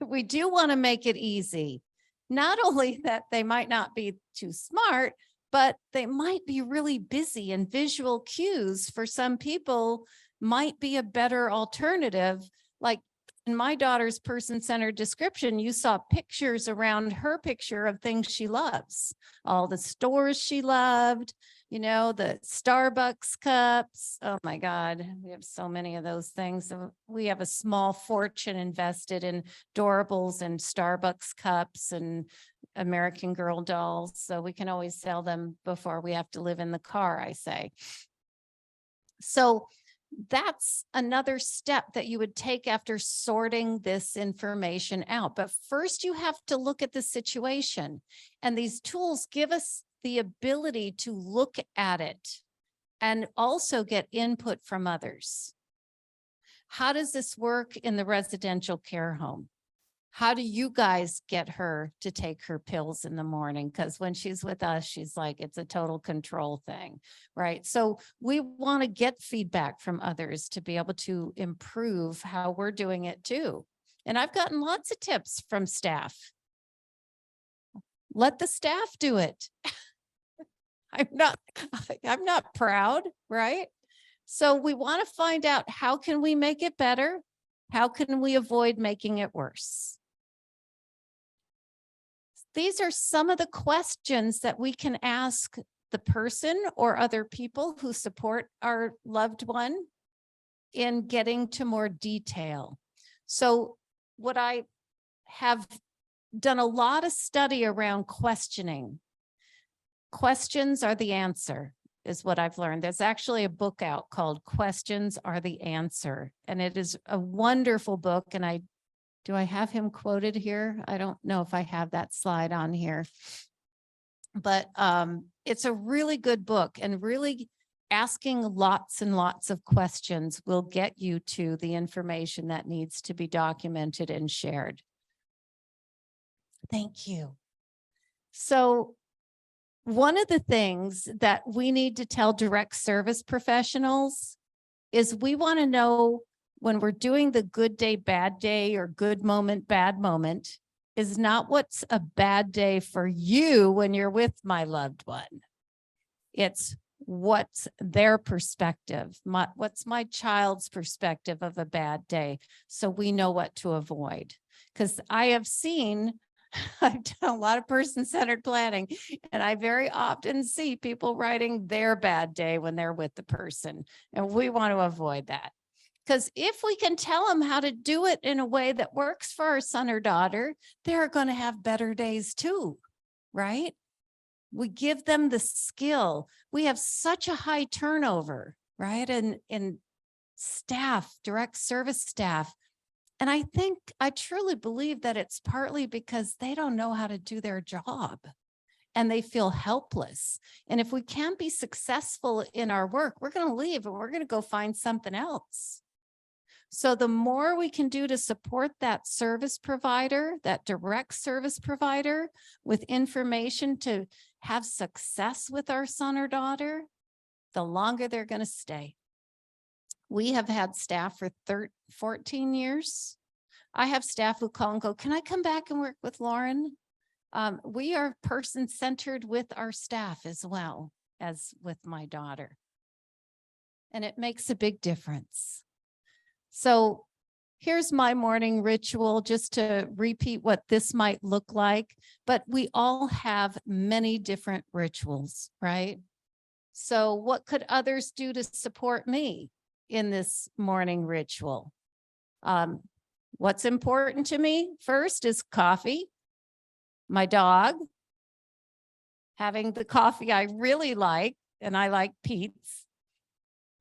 We do want to make it easy. Not only that they might not be too smart, but they might be really busy, and visual cues for some people might be a better alternative. Like in my daughter's person-centered description, you saw pictures around her picture of things she loves, all the stores she loved, the Starbucks cups. Oh my God, we have so many of those things. So we have a small fortune invested in Doorables and Starbucks cups and American Girl dolls. So we can always sell them before we have to live in the car, I say. So that's another step that you would take after sorting this information out. But first you have to look at the situation, and these tools give us the ability to look at it and also get input from others. How does this work in the residential care home? How do you guys get her to take her pills in the morning? Because when she's with us, she's like, it's a total control thing, right? So we want to get feedback from others to be able to improve how we're doing it too. And I've gotten lots of tips from staff. Let the staff do it. I'm not proud, right? So we want to find out, how can we make it better? How can we avoid making it worse? These are some of the questions that we can ask the person or other people who support our loved one in getting to more detail. So what I have done a lot of study around questioning. Questions are the answer, is what I've learned. There's actually a book out called Questions Are the Answer, and it is a wonderful book. And do I have him quoted here? I don't know if I have that slide on here, but it's a really good book, and really asking lots and lots of questions will get you to the information that needs to be documented and shared. Thank you. So one of the things that we need to tell direct service professionals is we want to know, when we're doing the good day, bad day, or good moment, bad moment, is not what's a bad day for you when you're with my loved one. It's what's their perspective, what's my child's perspective of a bad day, so we know what to avoid. Because I have seen, I've done a lot of person-centered planning, and I very often see people writing their bad day when they're with the person, and we want to avoid that. Because if we can tell them how to do it in a way that works for our son or daughter, they're going to have better days too, right? We give them the skill. We have such a high turnover, right? And in staff, direct service staff. And I truly believe that it's partly because they don't know how to do their job and they feel helpless. And if we can't be successful in our work, we're going to leave and we're going to go find something else. So the more we can do to support that service provider, that direct service provider with information to have success with our son or daughter, the longer they're going to stay. We have had staff for 14 years. I have staff who call and go, can I come back and work with Lauren? We are person-centered with our staff as well as with my daughter. And it makes a big difference. So here's my morning ritual, just to repeat what this might look like, but we all have many different rituals, right? So what could others do to support me in this morning ritual? What's important to me first is coffee, my dog, having the coffee I really like, and I like Pete's,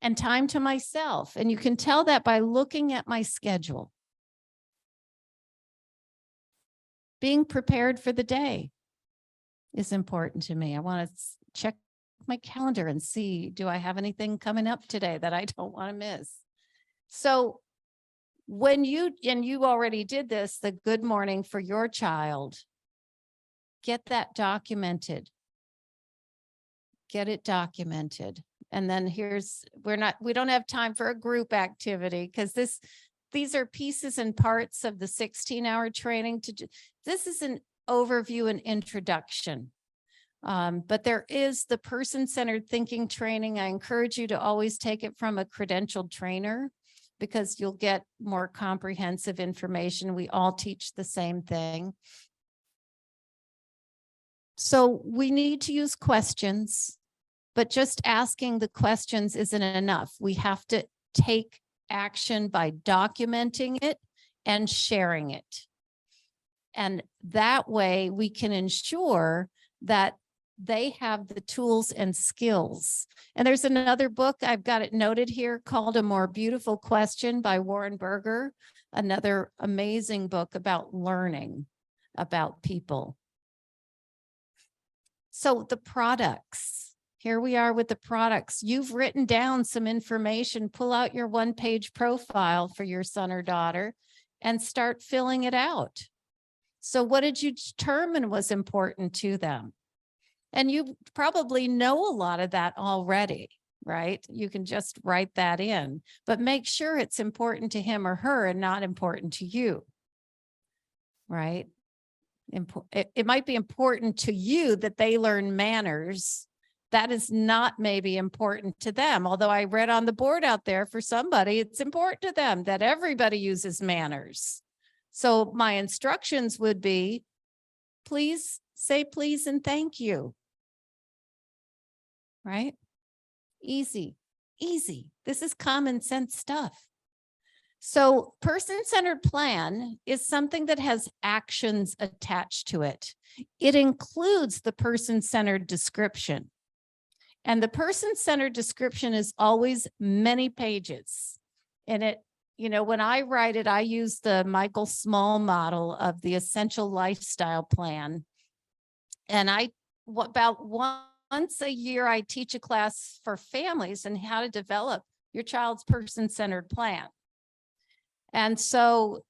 and time to myself. And you can tell that by looking at my schedule. Being prepared for the day is important to me. I want to check my calendar and see, do I have anything coming up today that I don't want to miss? So when you already did this, the good morning for your child, get that documented. Get it documented. And then we don't have time for a group activity because these are pieces and parts of the 16-hour training. This is an overview and introduction. But there is the person-centered thinking training. I encourage you to always take it from a credentialed trainer because you'll get more comprehensive information. We all teach the same thing. So we need to use questions, but just asking the questions isn't enough. We have to take action by documenting it and sharing it. And that way we can ensure that they have the tools and skills. And there's another book, I've got it noted here, called A More Beautiful Question by Warren Berger, another amazing book about learning about people. So the products, here we are with the products. You've written down some information, pull out your one-page profile for your son or daughter and start filling it out. So what did you determine was important to them? And you probably know a lot of that already, right? You can just write that in, but make sure it's important to him or her and not important to you, right? It might be important to you that they learn manners. That is not maybe important to them. Although I read on the board out there for somebody, it's important to them that everybody uses manners. So my instructions would be, please say please and thank you. Right? Easy, easy. This is common sense stuff. So person-centered plan is something that has actions attached to it. It includes the person-centered description. And the person-centered description is always many pages. And it, when I write it, I use the Michael Small model of the Essential Lifestyle Plan. And about once a year, I teach a class for families and how to develop your child's person-centered plan. And so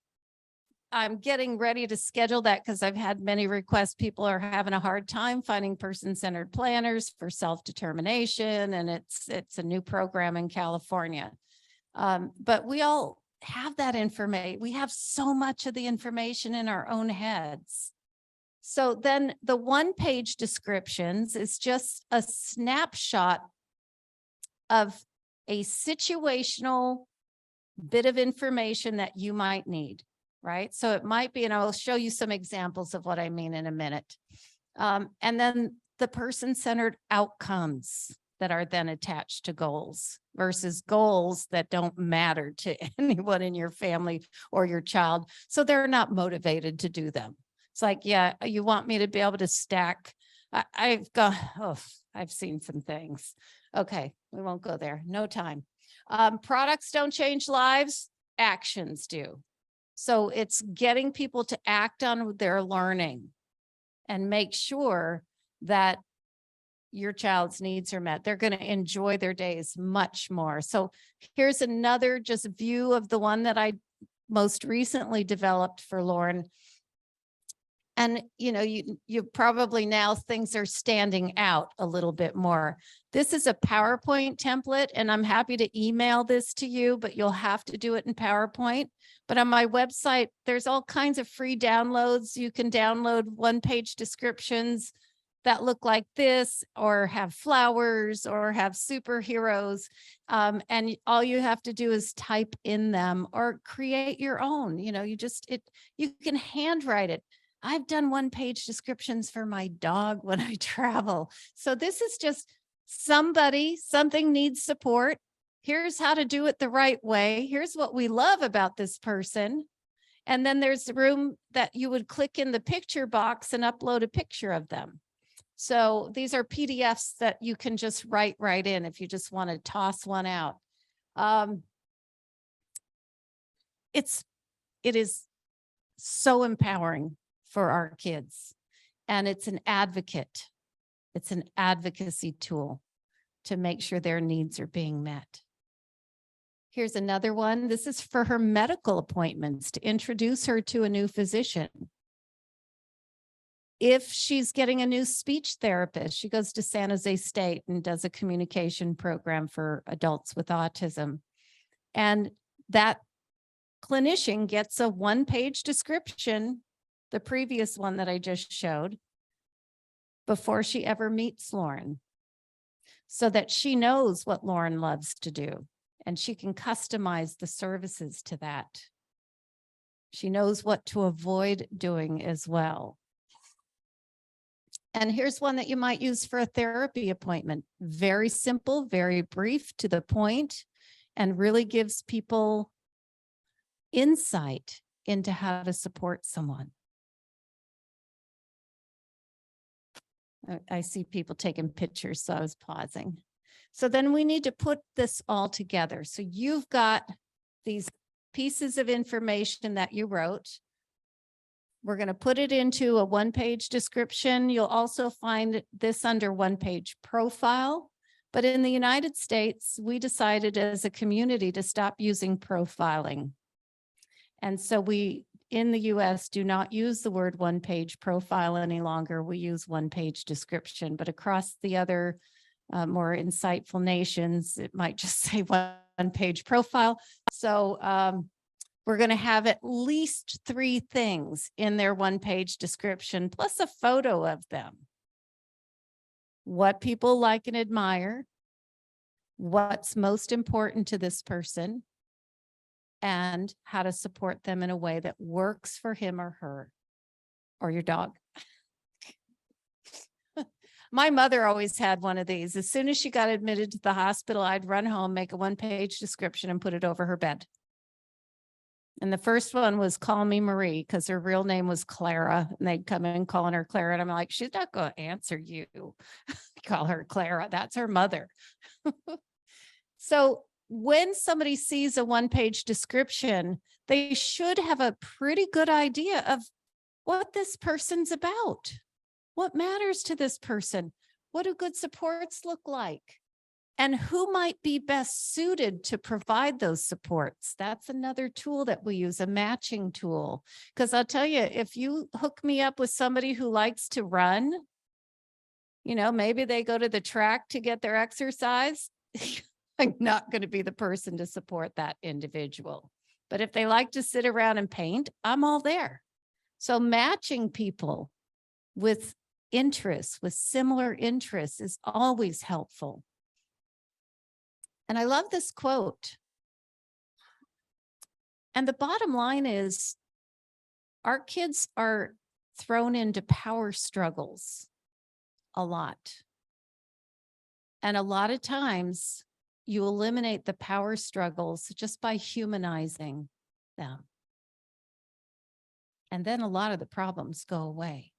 I'm getting ready to schedule that because I've had many requests. People are having a hard time finding person-centered planners for self-determination, and it's a new program in California. But we all have that information. We have so much of the information in our own heads. So then the one-page descriptions is just a snapshot of a situational bit of information that you might need, right? So it might be, and I'll show you some examples of what I mean in a minute. And then the person-centered outcomes that are then attached to goals versus goals that don't matter to anyone in your family or your child. So they're not motivated to do them. It's like, yeah, you want me to be able to stack I've seen some things. Okay, we won't go there. No time. Products don't change lives, actions do. So it's getting people to act on their learning and make sure that your child's needs are met. They're going to enjoy their days much more. So here's another just view of the one that I most recently developed for Lauren. And, you know, you probably now things are standing out a little bit more. This is a PowerPoint template, and I'm happy to email this to you, but you'll have to do it in PowerPoint. But on my website, there's all kinds of free downloads. You can download one-page descriptions that look like this, or have flowers, or have superheroes. And all you have to do is type in them or create your own. You know, you can handwrite it. I've done one-page descriptions for my dog when I travel. So this is just something needs support. Here's how to do it the right way. Here's what we love about this person. And then there's the room that you would click in the picture box and upload a picture of them. So these are PDFs that you can just write right in if you just want to toss one out. It is so empowering for our kids, and it's an advocate. It's an advocacy tool to make sure their needs are being met. Here's another one. This is for her medical appointments, to introduce her to a new physician. If she's getting a new speech therapist, she goes to San Jose State and does a communication program for adults with autism. And that clinician gets a one-page description, the previous one that I just showed, before she ever meets Lauren, so that she knows what Lauren loves to do, and she can customize the services to that. She knows what to avoid doing as well. And here's one that you might use for a therapy appointment. Very simple, very brief, to the point, and really gives people insight into how to support someone. I see people taking pictures, so I was pausing. So then we need to put this all together. So you've got these pieces of information that you wrote. We're going to put it into a one-page description. You'll also find this under one-page profile. But in the United States, we decided as a community to stop using profiling. And so we, in the US, do not use the word one-page profile any longer. We use one-page description. But across the other more insightful nations, it might just say one-page profile. So we're going to have at least 3 things in their one-page description, plus a photo of them. What people like and admire, what's most important to this person, and how to support them in a way that works for him or her, or your dog. My mother always had one of these. As soon as she got admitted to the hospital, I'd run home, make a one-page description, and put it over her bed. And the first one was Call Me Marie, because her real name was Clara, and they'd come in calling her Clara. And I'm like, she's not going to answer you. Call her Clara. That's her mother. So when somebody sees a one-page description, they should have a pretty good idea of what this person's about. What matters to this person? What do good supports look like? And who might be best suited to provide those supports? That's another tool that we use, a matching tool. Because I'll tell you, if you hook me up with somebody who likes to run, you know, maybe they go to the track to get their exercise, I'm not going to be the person to support that individual. But if they like to sit around and paint, I'm all there. So matching people with interests, with similar interests, is always helpful. And I love this quote. And the bottom line is, our kids are thrown into power struggles a lot. And a lot of times you eliminate the power struggles just by humanizing them. And then a lot of the problems go away.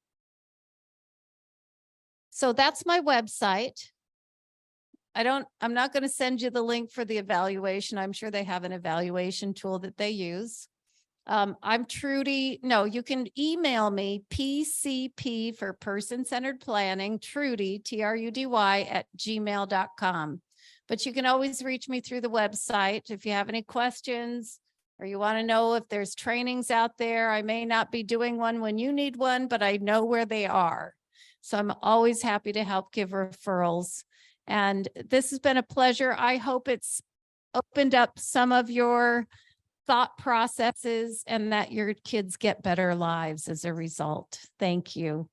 So that's my website. I'm not going to send you the link for the evaluation. I'm sure they have an evaluation tool that they use. I'm Trudy. No, you can email me PCP for person-centered planning, Trudy, TRUDY @gmail.com. But you can always reach me through the website if you have any questions or you want to know if there's trainings out there. I may not be doing one when you need one, but I know where they are. So I'm always happy to help give referrals. And this has been a pleasure. I hope it's opened up some of your thought processes and that your kids get better lives as a result. Thank you.